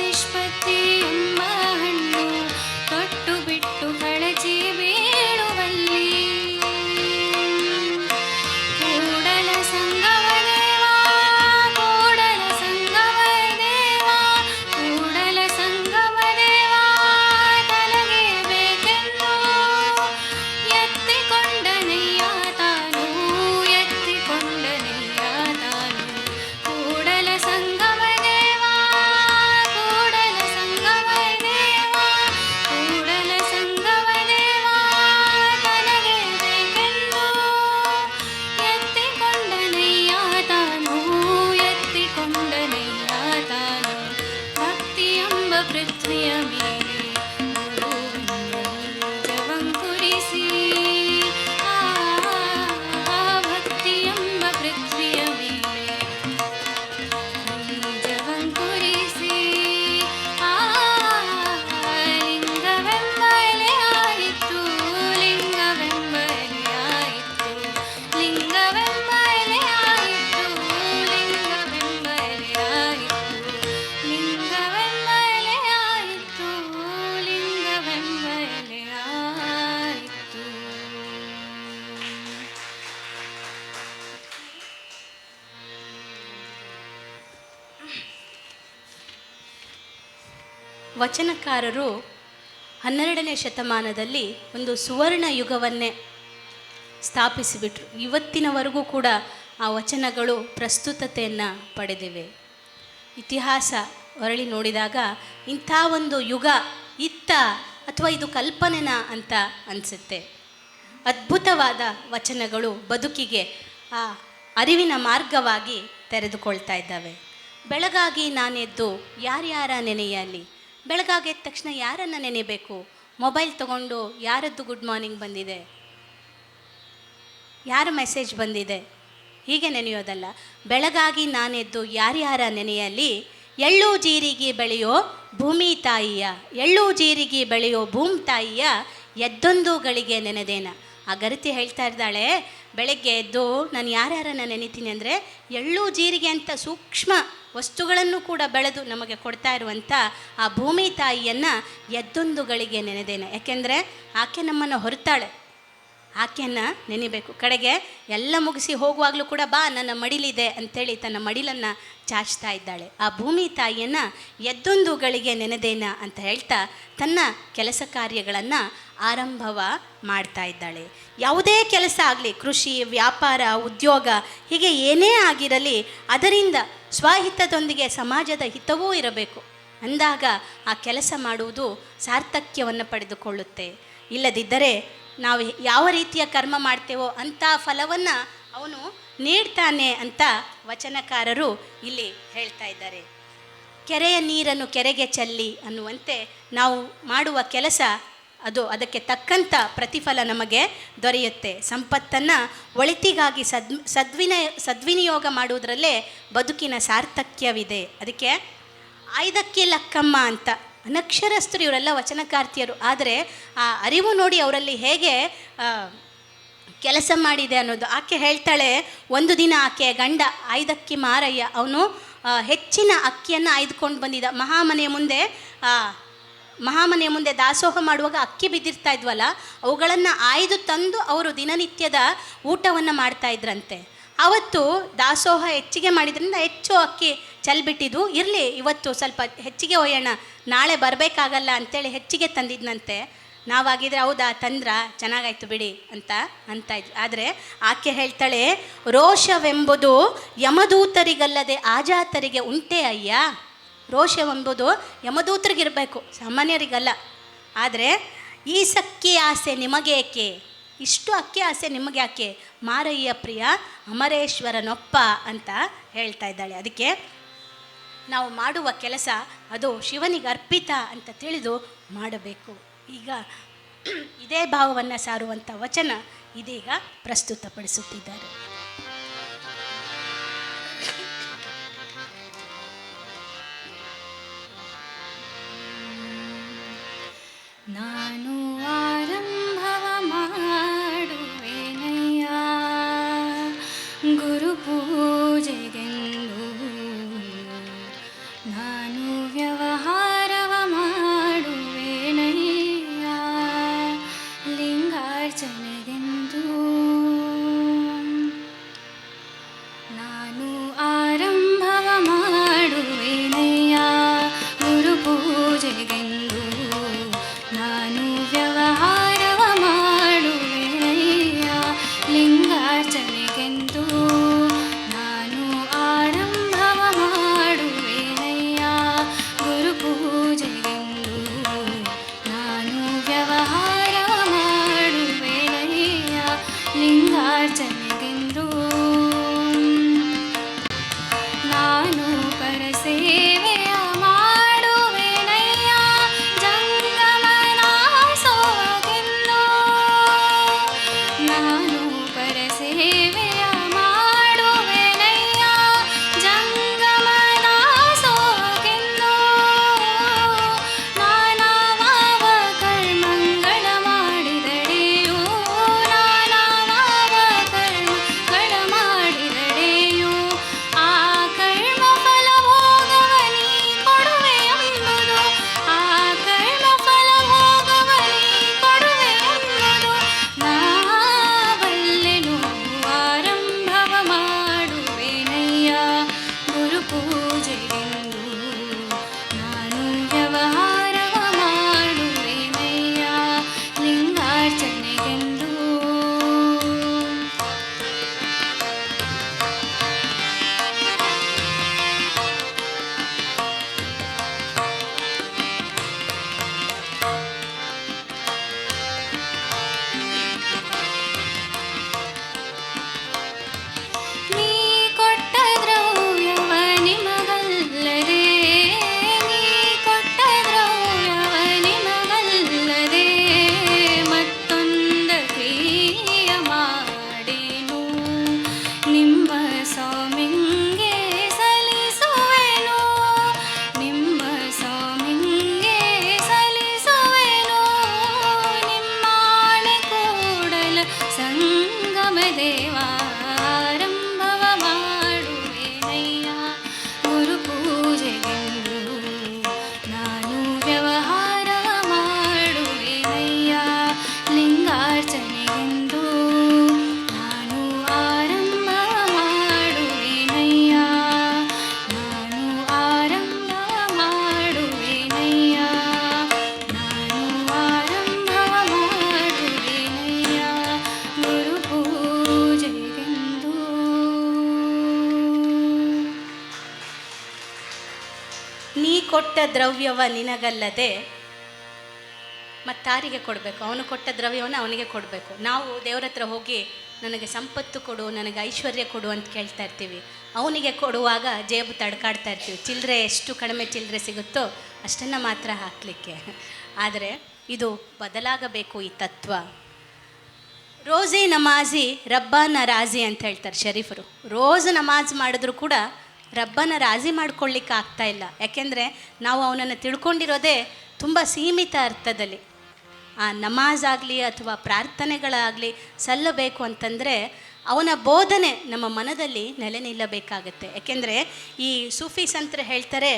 ನಿಷ್ಪತ್ತಿಯೆಂಬ ಹಣ್ಣು ತೊಟ್ಟು ಬಿಟ್ಟು ಕಳಚಿ ಬೀಳುವಲ್ಲಿ. ಕೂಡಲ ಸಂಗಮ ದೇವ, ಕೂಡಲ ಸಂಗಮ ದೇವ, ಕೂಡಲ ಸಂಗಮ ದೇವ ತನಗೆ ಬೇಕೆಂದು ಎತ್ತಿಕೊಂಡನಯ್ಯ ತಾನು, ಎತ್ತಿಕೊಂಡನಯ್ಯ ತಾನು. ಕೂಡಲ ಸಂಗಮ ದೇವ, ಕೂಡಲ ಸಂಗಮ ದೇವ, ಕೂಡಲ ಸಂಗಮ ದೇವ ತನಗೆ ಬೇಕೆಂದು ಎತ್ತಿಕೊಂಡನಯ್ಯ ತಾನು, ಎತ್ತಿಕೊಂಡನಯ್ಯ ತಾನು. ಭಕ್ತಿಯೆಂಬ ಪೃಥ್ವಿಯ ಮೇಲೆ ಗುರುವೆಂಬ ಬೀಜವಂಕುರಿಸಿ, ಭಕ್ತಿಯೆಂಬ ಪೃಥ್ವಿಯ ಮೇಲೆ ಬೀಜವಂಕುರಿಸಿ, ಲಿಂಗವೆಂಬ ಎಲೆಯಾಯಿತು, ಲಿಂಗವೆಂಬ ಎಲೆಯಾಯಿತು, ಲಿಂಗವೆಂಬ ಎಲೆಯಾಯಿತು, ಲಿಂಗವೆಂಬ ಎಲೆಯಾಯಿತು, ಲಿಂಗವೆಂಬ ಎಲೆಯಾಯಿತು, ಲಿಂಗವೆಂಬ ಎಲೆಯಾಯಿತು. ವಚನಕಾರರು 12ನೇ ಶತಮಾನದಲ್ಲಿ ಒಂದು ಸುವರ್ಣ ಯುಗವನ್ನೇ ಸ್ಥಾಪಿಸಿಬಿಟ್ರು. ಇವತ್ತಿನವರೆಗೂ ಕೂಡ ಆ ವಚನಗಳು ಪ್ರಸ್ತುತತೆಯನ್ನು ಪಡೆದಿವೆ. ಇತಿಹಾಸ ಹೊರಳಿ ನೋಡಿದಾಗ ಇಂಥ ಒಂದು ಯುಗ ಇತ್ತ ಅಥವಾ ಇದು ಕಲ್ಪನೆನಾ ಅಂತ ಅನಿಸುತ್ತೆ. ಅದ್ಭುತವಾದ ವಚನಗಳು ಬದುಕಿಗೆ ಆ ಅರಿವಿನ ಮಾರ್ಗವಾಗಿ ತೆರೆದುಕೊಳ್ತಾ ಇದ್ದಾವೆ. ಬೆಳಗಾಗಿ ನಾನೆದ್ದು ಯಾರ್ಯಾರ ನೆನೆಯಲಿ. ಬೆಳಗಾಗೆದ್ದ ತಕ್ಷಣ ಯಾರನ್ನು ನೆನೆಯಬೇಕು? ಮೊಬೈಲ್ ತಗೊಂಡು ಯಾರದ್ದು ಗುಡ್ ಮಾರ್ನಿಂಗ್ ಬಂದಿದೆ, ಯಾರ ಮೆಸೇಜ್ ಬಂದಿದೆ, ಹೀಗೆ ನೆನೆಯೋದಲ್ಲ. ಬೆಳಗಾಗಿ ನಾನೆದ್ದು ಯಾರ್ಯಾರ ನೆನೆಯಲಿ, ಎಳ್ಳು ಜೀರಿಗೆ ಬೆಳೆಯೋ ಭೂಮಿ ತಾಯಿಯ, ಎಳ್ಳು ಜೀರಿಗೆ ಬೆಳೆಯೋ ಭೂಮಿ ತಾಯಿಯ ಎದ್ದೊಂದು ಗಳಿಗೆ ನೆನೆದೇನ. ಆ ಗರತಿ ಹೇಳ್ತಾ ಇದ್ದಾಳೆ, ಬೆಳಗ್ಗೆ ಎದ್ದು ನಾನು ಯಾರ್ಯಾರನ್ನ ನೆನಿತೀನಿ ಅಂದರೆ ಎಳ್ಳು ಜೀರಿಗೆ ಅಂತ ಸೂಕ್ಷ್ಮ ವಸ್ತುಗಳನ್ನು ಕೂಡ ಬೆಳೆದು ನಮಗೆ ಕೊಡ್ತಾ ಇರುವಂಥ ಆ ಭೂಮಿ ತಾಯಿಯನ್ನು ಎದ್ದೊಂದು ಗಳಿಗೆ ನೆನೆದೇನೆ. ಯಾಕೆಂದರೆ ಆಕೆ ನಮ್ಮನ್ನು ಹೊರತಾಳೆ, ಆಕೆಯನ್ನು ನೆನಿಬೇಕು. ಕಡೆಗೆ ಎಲ್ಲ ಮುಗಿಸಿ ಹೋಗುವಾಗಲೂ ಕೂಡ ಬಾ ನನ್ನ ಮಡಿಲಿದೆ ಅಂಥೇಳಿ ತನ್ನ ಮಡಿಲನ್ನು ಚಾಚ್ತಾ ಇದ್ದಾಳೆ. ಆ ಭೂಮಿ ತಾಯಿಯನ್ನು ಎದ್ದೊಂದು ಗಳಿಗೆ ನೆನೆದೇನ ಅಂತ ಹೇಳ್ತಾ ತನ್ನ ಕೆಲಸ ಕಾರ್ಯಗಳನ್ನು ಆರಂಭವ ಮಾಡ್ತಾ ಇದ್ದಾಳೆ. ಯಾವುದೇ ಕೆಲಸ ಆಗಲಿ, ಕೃಷಿ, ವ್ಯಾಪಾರ, ಉದ್ಯೋಗ, ಹೀಗೆ ಏನೇ ಆಗಿರಲಿ, ಅದರಿಂದ ಸ್ವಹಿತದೊಂದಿಗೆ ಸಮಾಜದ ಹಿತವೂ ಇರಬೇಕು. ಅಂದಾಗ ಆ ಕೆಲಸ ಮಾಡುವುದು ಸಾರ್ಥಕ್ಯವನ್ನು ಪಡೆದುಕೊಳ್ಳುತ್ತೆ. ಇಲ್ಲದಿದ್ದರೆ ನಾವು ಯಾವ ರೀತಿಯ ಕರ್ಮ ಮಾಡ್ತೇವೋ ಅಂಥ ಫಲವನ್ನು ಅವನು ನೀಡ್ತಾನೆ ಅಂತ ವಚನಕಾರರು ಇಲ್ಲಿ ಹೇಳ್ತಾ ಇದ್ದಾರೆ. ಕೆರೆಯ ನೀರನ್ನು ಕೆರೆಗೆ ಚೆಲ್ಲಿ ಅನ್ನುವಂತೆ ನಾವು ಮಾಡುವ ಕೆಲಸ ಅದಕ್ಕೆ ತಕ್ಕಂಥ ಪ್ರತಿಫಲ ನಮಗೆ ದೊರೆಯುತ್ತೆ. ಸಂಪತ್ತನ್ನು ಒಳಿತಿಗಾಗಿ ಸದ್ವಿನಿಯೋಗ ಮಾಡುವುದರಲ್ಲೇ ಬದುಕಿನ ಸಾರ್ಥಕ್ಯವಿದೆ. ಅದಕ್ಕೆ ಐದಕ್ಕೆ ಲಕ್ಕಮ್ಮ ಅಂತ ಅನಕ್ಷರಸ್ಥರು ಇವರೆಲ್ಲ ವಚನಕಾರ್ತಿಯರು. ಆದರೆ ಆ ಅರಿವು ನೋಡಿ ಅವರಲ್ಲಿ ಹೇಗೆ ಕೆಲಸ ಮಾಡಿದೆ ಅನ್ನೋದು. ಆಕೆ ಹೇಳ್ತಾಳೆ, ಒಂದು ದಿನ ಆಕೆ ಗಂಡ ಐದಕ್ಕಿ ಮಾರಯ್ಯ ಅವನು ಹೆಚ್ಚಿನ ಅಕ್ಕಿಯನ್ನು ಆಯ್ದುಕೊಂಡು ಬಂದಿದ್ದ. ಮಹಾಮನೆಯ ಮುಂದೆ ದಾಸೋಹ ಮಾಡುವಾಗ ಅಕ್ಕಿ ಬಿದ್ದಿರ್ತಾ ಇದ್ವಲ್ಲ, ಅವುಗಳನ್ನು ಆಯ್ದು ತಂದು ಅವರು ದಿನನಿತ್ಯದ ಊಟವನ್ನು ಮಾಡ್ತಾ ಇದ್ರಂತೆ. ಅವತ್ತು ದಾಸೋಹ ಹೆಚ್ಚಿಗೆ ಮಾಡಿದ್ರಿಂದ ಹೆಚ್ಚು ಅಕ್ಕಿ ಚೆಲ್ಬಿಟ್ಟಿದ್ದು, ಇರಲಿ ಇವತ್ತು ಸ್ವಲ್ಪ ಹೆಚ್ಚಿಗೆ ಒಯ್ಯೋಣ, ನಾಳೆ ಬರಬೇಕಾಗಲ್ಲ ಅಂಥೇಳಿ ಹೆಚ್ಚಿಗೆ ತಂದಿದ್ನಂತೆ. ನಾವಾಗಿದ್ರೆ ಹೌದಾ ತಂದ್ರ ಚೆನ್ನಾಗಾಯ್ತು ಬಿಡಿ ಅಂತ ಇದ್ವಿ. ಆದರೆ ಆಕೆ ಹೇಳ್ತಾಳೆ, ರೋಷವೆಂಬುದು ಯಮದೂತರಿಗಲ್ಲದೆ ಆಜಾತರಿಗೆ ಉಂಟೆ ಅಯ್ಯ. ರೋಷವೆಂಬುದು ಯಮದೂತರಿಗಿರಬೇಕು, ಸಾಮಾನ್ಯರಿಗಲ್ಲ. ಆದರೆ ಈ ಸಕ್ಕಿ ಆಸೆ ನಿಮಗೇಕೆ, ಇಷ್ಟು ಅಕ್ಕಿ ಆಸೆ ನಿಮಗೆ ಯಾಕೆ, ಮಾರಯ್ಯ ಪ್ರಿಯ ಅಮರೇಶ್ವರನೊಪ್ಪ ಅಂತ ಹೇಳ್ತಾ ಇದ್ದಾಳೆ. ಅದಕ್ಕೆ ನಾವು ಮಾಡುವ ಕೆಲಸ ಅದು ಶಿವನಿಗೆ ಅರ್ಪಿತ ಅಂತ ತಿಳಿದು ಮಾಡಬೇಕು. ಈಗ ಇದೇ ಭಾವವನ್ನು ಸಾರುವಂಥ ವಚನ ಇದೀಗ ಪ್ರಸ್ತುತಪಡಿಸುತ್ತಿದ್ದಾರೆ. ನಾನು ಆರಂಭವ ಮಾಡುವೆನಯ್ಯ ಗುರು ಪೂಜೆಗೆಂದು, ನಾನು ವ್ಯವಹಾರವ ಮಾಡುವೆನಯ್ಯ ಲಿಂಗಾರ್ಚನೆಗೆಂದು. ನಾನು ಆರಂಭವ ಮಾಡುವೆನಯ್ಯ ಗುರು ಪೂಜೆಗೆಂದು, ನಾನು ನೀ ಕೊಟ್ಟ ದ್ರವ್ಯವ ನಿನಗಲ್ಲದೆ ಮತ್ತಾರಿಗೆ ಕೊಡಬೇಕು? ಅವನು ಕೊಟ್ಟ ದ್ರವ್ಯವನ್ನು ಅವನಿಗೆ ಕೊಡಬೇಕು. ನಾವು ದೇವ್ರ ಹತ್ರ ಹೋಗಿ ನನಗೆ ಸಂಪತ್ತು ಕೊಡು, ನನಗೆ ಐಶ್ವರ್ಯ ಕೊಡು ಅಂತ ಕೇಳ್ತಾ ಇರ್ತೀವಿ. ಅವನಿಗೆ ಕೊಡುವಾಗ ಜೇಬು ತಡ್ಕಾಡ್ತಾ ಇರ್ತೀವಿ. ಚಿಲ್ಲರೆ ಎಷ್ಟು ಕಡಿಮೆ ಚಿಲ್ಲರೆ ಸಿಗುತ್ತೋ ಅಷ್ಟನ್ನು ಮಾತ್ರ ಹಾಕಲಿಕ್ಕೆ. ಆದರೆ ಇದು ಬದಲಾಗಬೇಕು ಈ ತತ್ವ. ರೋಜೆ ನಮಾಜಿ ರಬ್ಬನ ರಾಜಿ ಅಂತ ಹೇಳ್ತಾರೆ ಶರೀಫರು. ರೋಜ್ ನಮಾಜ್ ಮಾಡಿದ್ರು ಕೂಡ ರಬ್ಬನ ರಾಜಿ ಮಾಡ್ಕೊಳ್ಳಿಕ್ಕೆ ಆಗ್ತಾ ಇಲ್ಲ. ಯಾಕೆಂದರೆ ನಾವು ಅವನನ್ನು ತಿಳ್ಕೊಂಡಿರೋದೇ ತುಂಬ ಸೀಮಿತ ಅರ್ಥದಲ್ಲಿ. ಆ ನಮಾಜ್ ಆಗಲಿ ಅಥವಾ ಪ್ರಾರ್ಥನೆಗಳಾಗಲಿ ಸಲ್ಲಬೇಕು ಅಂತಂದರೆ ಅವನ ಬೋಧನೆ ನಮ್ಮ ಮನದಲ್ಲಿ ನೆಲೆ ನಿಲ್ಲಬೇಕಾಗತ್ತೆ. ಯಾಕೆಂದರೆ ಈ ಸೂಫಿ ಸಂತರು ಹೇಳ್ತಾರೆ,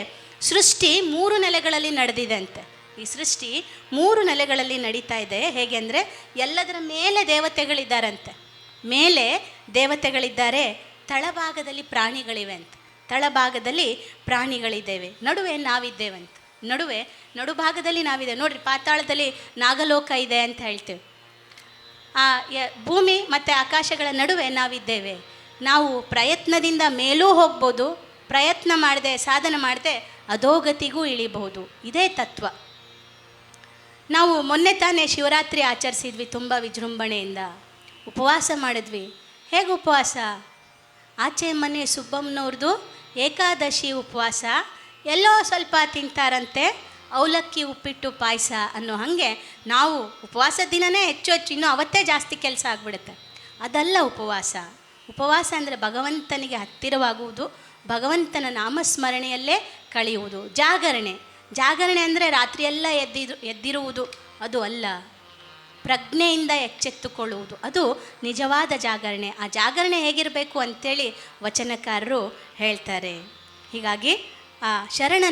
ಸೃಷ್ಟಿ 3 ನೆಲೆಗಳಲ್ಲಿ ನಡೆದಿದೆ ಅಂತೆ. ಈ ಸೃಷ್ಟಿ 3 ನೆಲೆಗಳಲ್ಲಿ ನಡೀತಾ ಇದೆ. ಹೇಗೆ ಅಂದರೆ ಎಲ್ಲದರ ಮೇಲೆ ದೇವತೆಗಳಿದ್ದಾರಂತೆ. ಮೇಲೆ ದೇವತೆಗಳಿದ್ದಾರೆ, ತಳಭಾಗದಲ್ಲಿ ಪ್ರಾಣಿಗಳಿವೆ ಅಂತ. ತಳಭಾಗದಲ್ಲಿ ಪ್ರಾಣಿಗಳಿದ್ದೇವೆ, ನಡುವೆ ನಾವಿದ್ದೇವಂತ. ನಡುಭಾಗದಲ್ಲಿ ನಾವಿದ್ದೇವೆ. ನೋಡಿರಿ, ಪಾತಾಳದಲ್ಲಿ ನಾಗಲೋಕ ಇದೆ ಅಂತ ಹೇಳ್ತೇವೆ. ಆ ಭೂಮಿ ಮತ್ತು ಆಕಾಶಗಳ ನಡುವೆ ನಾವಿದ್ದೇವೆ. ನಾವು ಪ್ರಯತ್ನದಿಂದ ಮೇಲೂ ಹೋಗ್ಬೋದು, ಪ್ರಯತ್ನ ಮಾಡದೆ ಸಾಧನೆ ಮಾಡದೆ ಅಧೋಗತಿಗೂ ಇಳಿಬಹುದು. ಇದೇ ತತ್ವ. ನಾವು ಮೊನ್ನೆ ತಾನೇ ಶಿವರಾತ್ರಿ ಆಚರಿಸಿದ್ವಿ ತುಂಬ ವಿಜೃಂಭಣೆಯಿಂದ. ಉಪವಾಸ ಮಾಡಿದ್ವಿ. ಹೇಗೆ ಉಪವಾಸ? ಆಚೆ ಮನೆ ಸುಬ್ಬಮ್ಮನವ್ರದ್ದು ಏಕಾದಶಿ ಉಪವಾಸ. ಎಲ್ಲೋ ಸ್ವಲ್ಪ ತಿಂತಾರಂತೆ, ಅವಲಕ್ಕಿ ಉಪ್ಪಿಟ್ಟು ಪಾಯಸ ಅನ್ನೋ ಹಾಗೆ ನಾವು ಉಪವಾಸ ದಿನವೇ ಹೆಚ್ಚು ಇನ್ನೂ ಅವತ್ತೇ ಜಾಸ್ತಿ ಕೆಲಸ ಆಗಿಬಿಡುತ್ತೆ. ಅದಲ್ಲ ಉಪವಾಸ. ಉಪವಾಸ ಅಂದರೆ ಭಗವಂತನಿಗೆ ಹತ್ತಿರವಾಗುವುದು, ಭಗವಂತನ ನಾಮಸ್ಮರಣೆಯಲ್ಲೇ ಕಳೆಯುವುದು. ಜಾಗರಣೆ ಅಂದರೆ ರಾತ್ರಿಯೆಲ್ಲ ಎದ್ದಿರುವುದು ಅದು ಅಲ್ಲ. ಪ್ರಜ್ಞೆಯಿಂದ ಎಚ್ಚೆತ್ತುಕೊಳ್ಳುವುದು, ಅದು ನಿಜವಾದ ಜಾಗರಣೆ. ಆ ಜಾಗರಣೆ ಹೇಗಿರಬೇಕು ಅಂಥೇಳಿ ವಚನಕಾರರು ಹೇಳ್ತಾರೆ. ಹೀಗಾಗಿ ಆ ಶರಣ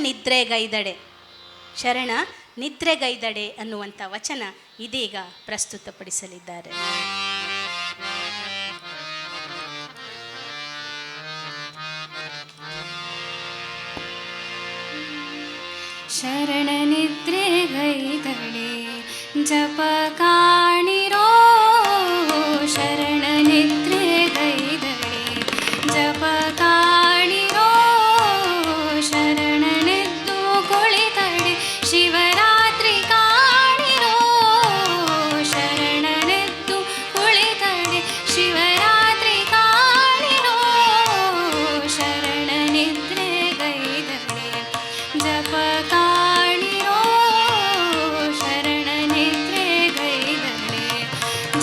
ನಿದ್ರೆಗೈದಡೆ ಅನ್ನುವಂಥ ವಚನ ಇದೀಗ ಪ್ರಸ್ತುತಪಡಿಸಲಿದ್ದಾರೆ. ಶರಣ ನಿದ್ರೆಗೈದಡೆ ಜಪ ಕಾಣಿರೋ, ಶರಣ ನಿದ್ರೆಗೈದಡೆ ಜಪ ಕಾಣಿರೋ, ಶರಣನೆದ್ದು ಕುಳಿತಡೆ ಶಿವರಾತ್ರಿ ಕಾಣಿರೋ, ಶರಣನೆದ್ದು ಕುಳಿತಡೆ ಶಿವರಾತ್ರಿ ಕಾಣಿರೋ, ಶರಣ ನಿದ್ರೆಗೈದಡೆ ಜಪ ಕಾಣಿರೋ, ಶರಣ ನಿದ್ರೆಗೈದಡೆ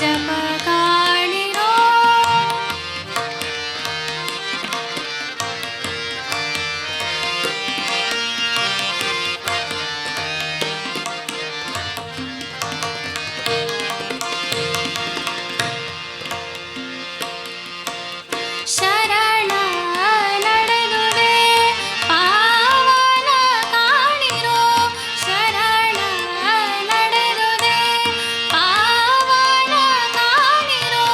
ಜಪ ಕಾಣಿರೋ. ಶರಣ ನಡೆದುದೆ ಪಾವನ ಕಾಣಿರೋ, ಶರಣ ನಡೆದುದೆ ಪಾವನ ಕಾಣಿರೋ,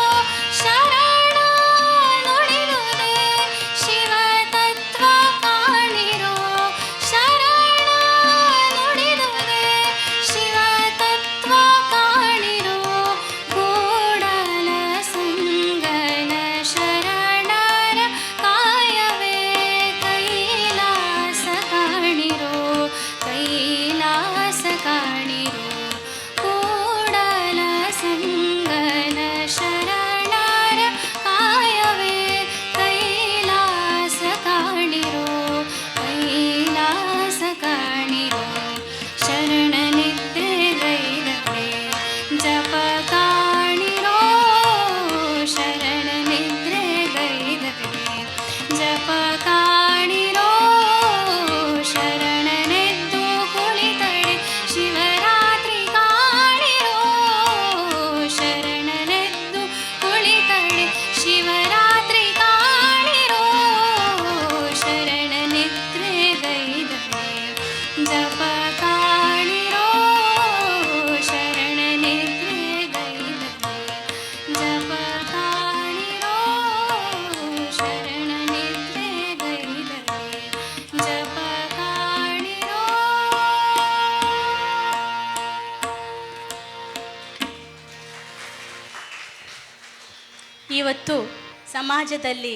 ಶರಣ ನುಡಿದುದೆ ಶಿವತತ್ವ ಕಾಣಿರೋ, ಶರಣ ನುಡಿದುದೆ ಶಿವತತ್ವ ಕಾಣಿರೋ, ಕೂಡಲ ಸಂಗನ ಶರಣರ ಕಾಯವೇ ಕೈಲಾಸ ಕಾಣಿರೋ, ಕೈಲಾಸ ಕಾಣಿರೋ, ಕೂಡಲ ಸಂಗನ ಶರಣರ ಕಾಯವೇ ಕೈಲಾಸ ಕಾಣಿರೋ, ಕೈಲಾಸ ಕಾಣಿರೋ, ಶರಣ ನಿದ್ರೆಗೈದಡೆ ಜಪ ಕಾಣಿರೋ, ಶರಣ ನಿದ್ರೆಗೈದಡೆ ಜಪ ಕಾಣಿರೋ, ಶರಣನೆದ್ದು ಕುಳಿತಡೆ ಶಿವರಾತ್ರಿ ಕಾಣಿರೋ, ಶರಣನೆದ್ದು ಕುಳಿತಡೆ ಶಿವರಾತ್ರಿ ಕಾಣಿರೋ, ಶರಣ ನಿದ್ರೆಗೈದಡೆ ಜಪ ಕಾಣಿರೋ, ಶರಣ ನಿದ್ರೆಗೈದಡೆ ಜಪ ಕಾಣಿರೋ, ಶರಣ ನಿದ್ರೆಗೈದಡೆ ಜಪ ಕಾಣಿರೋ. ಇವತ್ತು ಸಮಾಜದಲ್ಲಿ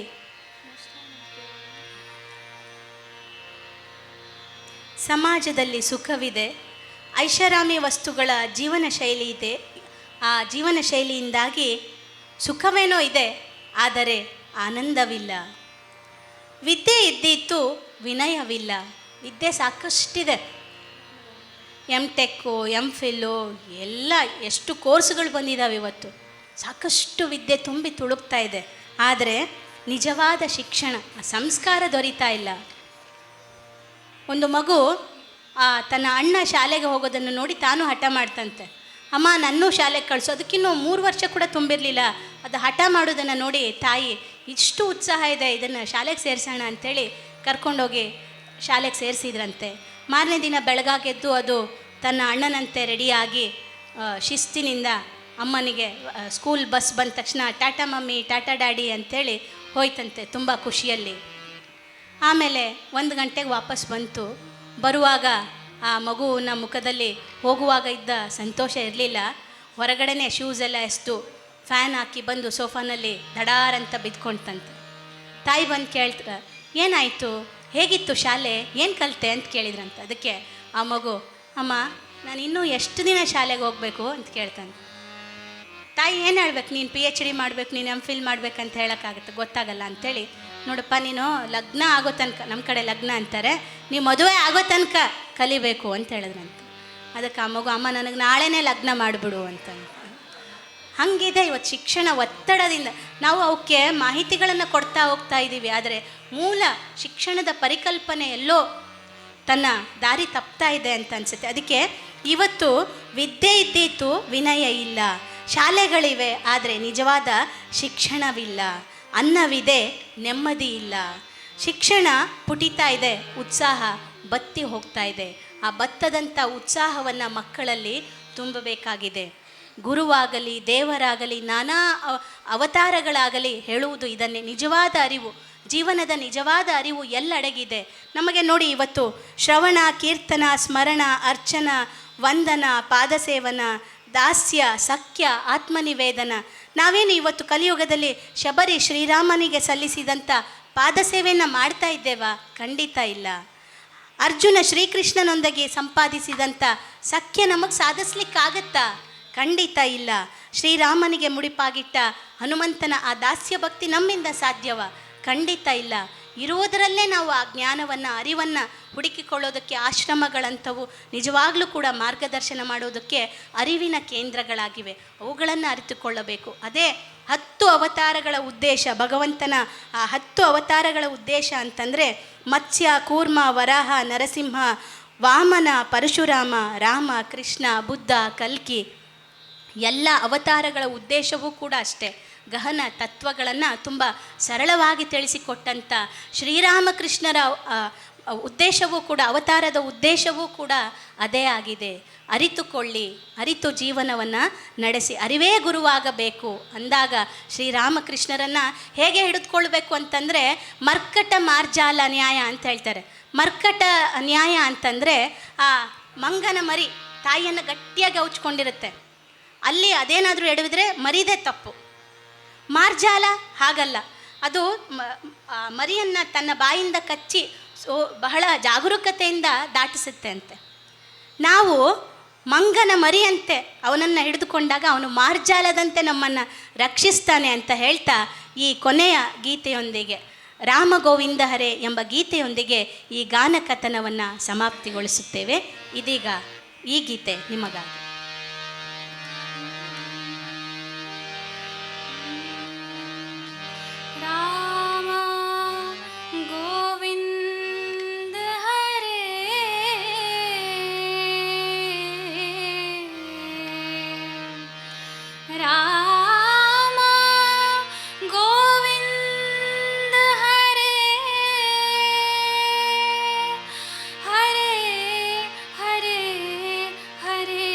ಸಮಾಜದಲ್ಲಿ ಸುಖವಿದೆ, ಐಷಾರಾಮಿ ವಸ್ತುಗಳ ಜೀವನ ಶೈಲಿ ಇದೆ. ಆ ಜೀವನ ಶೈಲಿಯಿಂದಾಗಿ ಸುಖವೇನೋ ಇದೆ, ಆದರೆ ಆನಂದವಿಲ್ಲ. ವಿದ್ಯೆ ಇದ್ದಿತ್ತು, ವಿನಯವಿಲ್ಲ. ವಿದ್ಯೆ ಸಾಕಷ್ಟಿದೆ, MTech, MPhil ಎಲ್ಲ ಎಷ್ಟು ಕೋರ್ಸ್ಗಳು ಬಂದಿದ್ದಾವೆ ಇವತ್ತು. ಸಾಕಷ್ಟು ವಿದ್ಯೆ ತುಂಬಿ ತುಳುಕ್ತಾ ಇದೆ, ಆದರೆ ನಿಜವಾದ ಶಿಕ್ಷಣ, ಸಂಸ್ಕಾರ ದೊರೀತಾ ಇಲ್ಲ. ಒಂದು ಮಗು ತನ್ನ ಅಣ್ಣ ಶಾಲೆಗೆ ಹೋಗೋದನ್ನು ನೋಡಿ ತಾನು ಹಠ ಮಾಡ್ತಂತೆ. ಅಮ್ಮ ನನ್ನೂ ಶಾಲೆಗೆ ಕಳಿಸು. ಅದಕ್ಕಿನ್ನೂ 3 ವರ್ಷ ಕೂಡ ತುಂಬಿರಲಿಲ್ಲ. ಅದು ಹಠ ಮಾಡೋದನ್ನು ನೋಡಿ ತಾಯಿ ಇಷ್ಟು ಉತ್ಸಾಹ ಇದೆ, ಇದನ್ನು ಶಾಲೆಗೆ ಸೇರಿಸೋಣ ಅಂಥೇಳಿ ಕರ್ಕೊಂಡೋಗಿ ಶಾಲೆಗೆ ಸೇರಿಸಿದ್ರಂತೆ. ಮಾರನೇ ದಿನ ಬೆಳಗಾಗೆದ್ದು ಅದು ತನ್ನ ಅಣ್ಣನಂತೆ ರೆಡಿಯಾಗಿ ಶಿಸ್ತಿನಿಂದ ಅಮ್ಮನಿಗೆ ಸ್ಕೂಲ್ ಬಸ್ ಬಂದ ತಕ್ಷಣ ಟಾಟಾ ಮಮ್ಮಿ, ಟಾಟಾ ಡ್ಯಾಡಿ ಅಂಥೇಳಿ ಹೋಯ್ತಂತೆ ತುಂಬ ಖುಷಿಯಲ್ಲಿ. ಆಮೇಲೆ 1 ಗಂಟೆಗೆ ವಾಪಸ್ ಬಂತು. ಬರುವಾಗ ಆ ಮಗುವಿನ ಮುಖದಲ್ಲಿ ಹೋಗುವಾಗ ಇದ್ದ ಸಂತೋಷ ಇರಲಿಲ್ಲ. ಹೊರಗಡೆನೇ ಶೂಸ್ ಎಲ್ಲ ಎಸ್ದು ಫ್ಯಾನ್ ಹಾಕಿ ಬಂದು ಸೋಫಾನಲ್ಲಿ ದಡಾರಂತ ಬಿದ್ಕೊಳ್ತಂತೆ. ತಾಯಿ ಬಂದು ಕೇಳ್ತ, ಏನಾಯಿತು, ಹೇಗಿತ್ತು ಶಾಲೆ, ಏನು ಕಲಿತೆ ಅಂತ ಕೇಳಿದ್ರಂತೆ. ಅದಕ್ಕೆ ಆ ಮಗು, ಅಮ್ಮ ನಾನು ಇನ್ನೂ ಎಷ್ಟು ದಿನ ಶಾಲೆಗೆ ಹೋಗಬೇಕು ಅಂತ ಕೇಳ್ತಾನೆ. ತಾಯಿ ಏನು ಹೇಳ್ಬೇಕು, ನೀನು PhD ಮಾಡಬೇಕು, ನೀನು MPhil ಮಾಡ್ಬೇಕಂತ ಹೇಳೋಕ್ಕಾಗುತ್ತೆ, ಗೊತ್ತಾಗಲ್ಲ ಅಂಥೇಳಿ, ನೋಡಪ್ಪ ನೀನು ಲಗ್ನ ಆಗೋ ತನಕ, ನಮ್ಮ ಕಡೆ ಲಗ್ನ ಅಂತಾರೆ, ನೀವು ಮದುವೆ ಆಗೋ ತನಕ ಕಲಿಬೇಕು ಅಂತ ಹೇಳಿದ್ರಂತೆ. ಅದಕ್ಕೆ ಆ ಮಗು, ಅಮ್ಮ ನನಗೆ ನಾಳೆನೇ ಲಗ್ನ ಮಾಡಿಬಿಡು ಅಂತ. ಹಾಗಿದೆ ಇವತ್ತು ಶಿಕ್ಷಣ ಒತ್ತಡದಿಂದ. ನಾವು ಅವಕ್ಕೆ ಮಾಹಿತಿಗಳನ್ನು ಕೊಡ್ತಾ ಹೋಗ್ತಾ ಇದ್ದೀವಿ, ಆದರೆ ಮೂಲ ಶಿಕ್ಷಣದ ಪರಿಕಲ್ಪನೆ ಎಲ್ಲೋ ತನ್ನ ದಾರಿ ತಪ್ತಾ ಇದೆ ಅಂತ ಅನಿಸುತ್ತೆ. ಅದಕ್ಕೆ ಇವತ್ತು ವಿದ್ಯೆ ಇದ್ದೀತು, ವಿನಯ ಇಲ್ಲ. ಶಾಲೆಗಳಿವೆ, ಆದರೆ ನಿಜವಾದ ಶಿಕ್ಷಣವಿಲ್ಲ. ಅನ್ನವಿದೆ, ನೆಮ್ಮದಿ ಇಲ್ಲ. ಶಿಕ್ಷಣ ಪುಟಿತಾ ಇದೆ, ಉತ್ಸಾಹ ಬತ್ತಿ ಹೋಗ್ತಾ ಇದೆ. ಆ ಬತ್ತದಂಥ ಉತ್ಸಾಹವನ್ನು ಮಕ್ಕಳಲ್ಲಿ ತುಂಬಬೇಕಾಗಿದೆ. ಗುರುವಾಗಲಿ, ದೇವರಾಗಲಿ, ನಾನಾ ಅವತಾರಗಳಾಗಲಿ ಹೇಳುವುದು ಇದನ್ನೇ. ನಿಜವಾದ ಅರಿವು, ಜೀವನದ ನಿಜವಾದ ಅರಿವು ಎಲ್ಲೆಡೆಗಿದೆ. ನಮಗೆ ನೋಡಿ ಇವತ್ತು ಶ್ರವಣ, ಕೀರ್ತನ, ಸ್ಮರಣ, ಅರ್ಚನ, ವಂದನ, ಪಾದಸೇವನ, ದಾಸ್ಯ, ಸಖ್ಯ, ಆತ್ಮನಿವೇದನ. ನಾವೇನು ಇವತ್ತು ಕಲಿಯುಗದಲ್ಲಿ ಶಬರಿ ಶ್ರೀರಾಮನಿಗೆ ಸಲ್ಲಿಸಿದಂಥ ಪಾದಸೇವೆಯನ್ನು ಮಾಡ್ತಾ ಇದ್ದೇವಾ? ಖಂಡಿತ ಇಲ್ಲ. ಅರ್ಜುನ ಶ್ರೀಕೃಷ್ಣನೊಂದಿಗೆ ಸಂಪಾದಿಸಿದಂಥ ಸಖ್ಯ ನಮಗೆ ಸಾಧಿಸ್ಲಿಕ್ಕಾಗತ್ತಾ? ಖಂಡಿತ ಇಲ್ಲ. ಶ್ರೀರಾಮನಿಗೆ ಮುಡಿಪಾಗಿಟ್ಟ ಹನುಮಂತನ ಆ ದಾಸ್ಯ ಭಕ್ತಿ ನಮ್ಮಿಂದ ಸಾಧ್ಯವ? ಖಂಡಿತ ಇಲ್ಲ. ಇರುವುದರಲ್ಲೇ ನಾವು ಆ ಜ್ಞಾನವನ್ನು, ಅರಿವನ್ನು ಹುಡುಕಿಕೊಳ್ಳೋದಕ್ಕೆ ಆಶ್ರಮಗಳಂಥವು ನಿಜವಾಗ್ಲೂ ಕೂಡ ಮಾರ್ಗದರ್ಶನ ಮಾಡೋದಕ್ಕೆ ಅರಿವಿನ ಕೇಂದ್ರಗಳಾಗಿವೆ. ಅವುಗಳನ್ನು ಅರಿತುಕೊಳ್ಳಬೇಕು. ಅದೇ 10 ಅವತಾರಗಳ ಉದ್ದೇಶ. ಭಗವಂತನ ಆ 10 ಅವತಾರಗಳ ಉದ್ದೇಶ ಅಂತಂದರೆ ಮತ್ಸ್ಯ, ಕೂರ್ಮ, ವರಾಹ, ನರಸಿಂಹ, ವಾಮನ, ಪರಶುರಾಮ, ರಾಮ, ಕೃಷ್ಣ, ಬುದ್ಧ, ಕಲ್ಕಿ. ಎಲ್ಲ ಅವತಾರಗಳ ಉದ್ದೇಶವೂ ಕೂಡ ಅಷ್ಟೇ. ಗಹನ ತತ್ವಗಳನ್ನು ತುಂಬ ಸರಳವಾಗಿ ತಿಳಿಸಿಕೊಟ್ಟಂಥ ಶ್ರೀರಾಮಕೃಷ್ಣರ ಉದ್ದೇಶವೂ ಕೂಡ, ಅವತಾರದ ಉದ್ದೇಶವೂ ಕೂಡ ಅದೇ ಆಗಿದೆ. ಅರಿತುಕೊಳ್ಳಿ, ಅರಿತು ಜೀವನವನ್ನು ನಡೆಸಿ. ಅರಿವೇ ಗುರುವಾಗಬೇಕು ಅಂದಾಗ ಶ್ರೀರಾಮಕೃಷ್ಣರನ್ನು ಹೇಗೆ ಹಿಡಿದುಕೊಳ್ಬೇಕು ಅಂತಂದರೆ ಮರ್ಕಟ ಮಾರ್ಜಾಲ ನ್ಯಾಯ ಅಂತ ಹೇಳ್ತಾರೆ. ಮರ್ಕಟ ನ್ಯಾಯ ಅಂತಂದರೆ ಆ ಮಂಗನ ಮರಿ ತಾಯಿಯನ್ನು ಗಟ್ಟಿಯಾಗಿ ಹೌಚ್ಕೊಂಡಿರುತ್ತೆ. ಅಲ್ಲಿ ಅದೇನಾದರೂ ಎಡವಿದ್ರೆ ಮರಿದೇ ತಪ್ಪು. ಮಾರ್ಜಾಲ ಹಾಗಲ್ಲ, ಅದು ಮರಿಯನ್ನು ತನ್ನ ಬಾಯಿಂದ ಕಚ್ಚಿ ಬಹಳ ಜಾಗರೂಕತೆಯಿಂದ ದಾಟಿಸುತ್ತೆ ಅಂತೆ. ನಾವು ಮಂಗನ ಮರಿಯಂತೆ ಅವನನ್ನು ಹಿಡಿದುಕೊಂಡಾಗ ಅವನು ಮಾರ್ಜಾಲದಂತೆ ನಮ್ಮನ್ನು ರಕ್ಷಿಸ್ತಾನೆ ಅಂತ ಹೇಳ್ತಾ ಈ ಕೊನೆಯ ಗೀತೆಯೊಂದಿಗೆ, ರಾಮ ಗೋವಿಂದ ಹರೇ ಎಂಬ ಗೀತೆಯೊಂದಿಗೆ ಈ ಗಾನಕಥನವನ್ನು ಸಮಾಪ್ತಿಗೊಳಿಸುತ್ತೇವೆ. ಇದೀಗ ಈ ಗೀತೆ ನಿಮಗಾಗಿ. ಹರೇ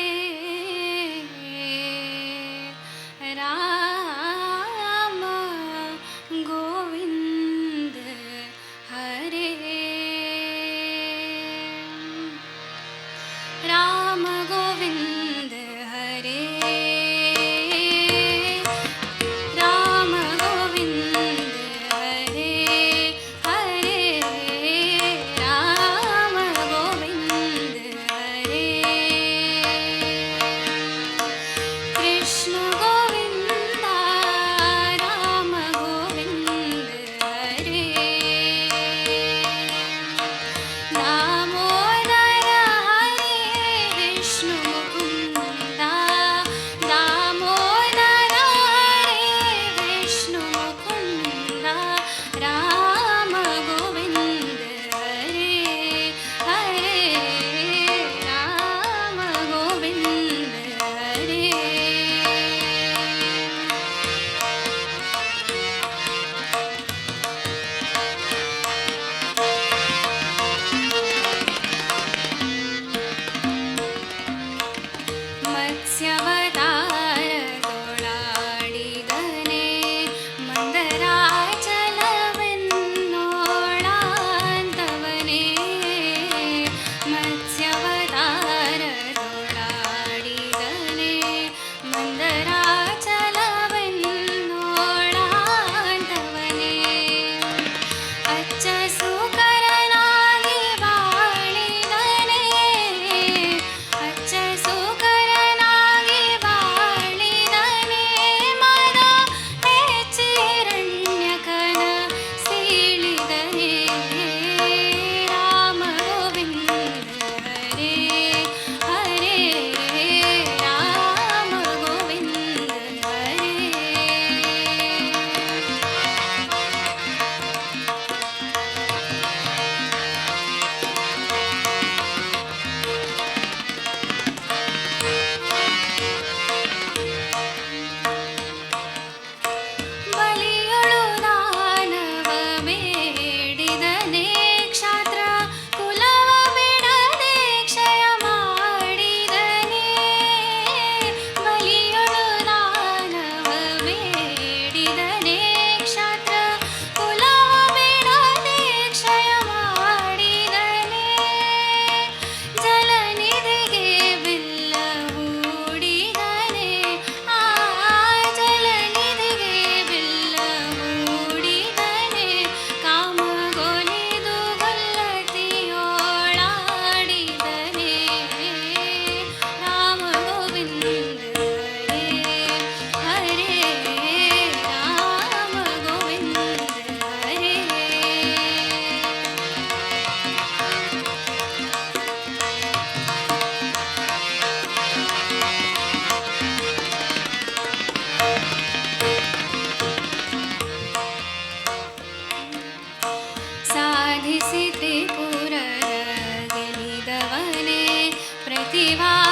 ಶಿವಾ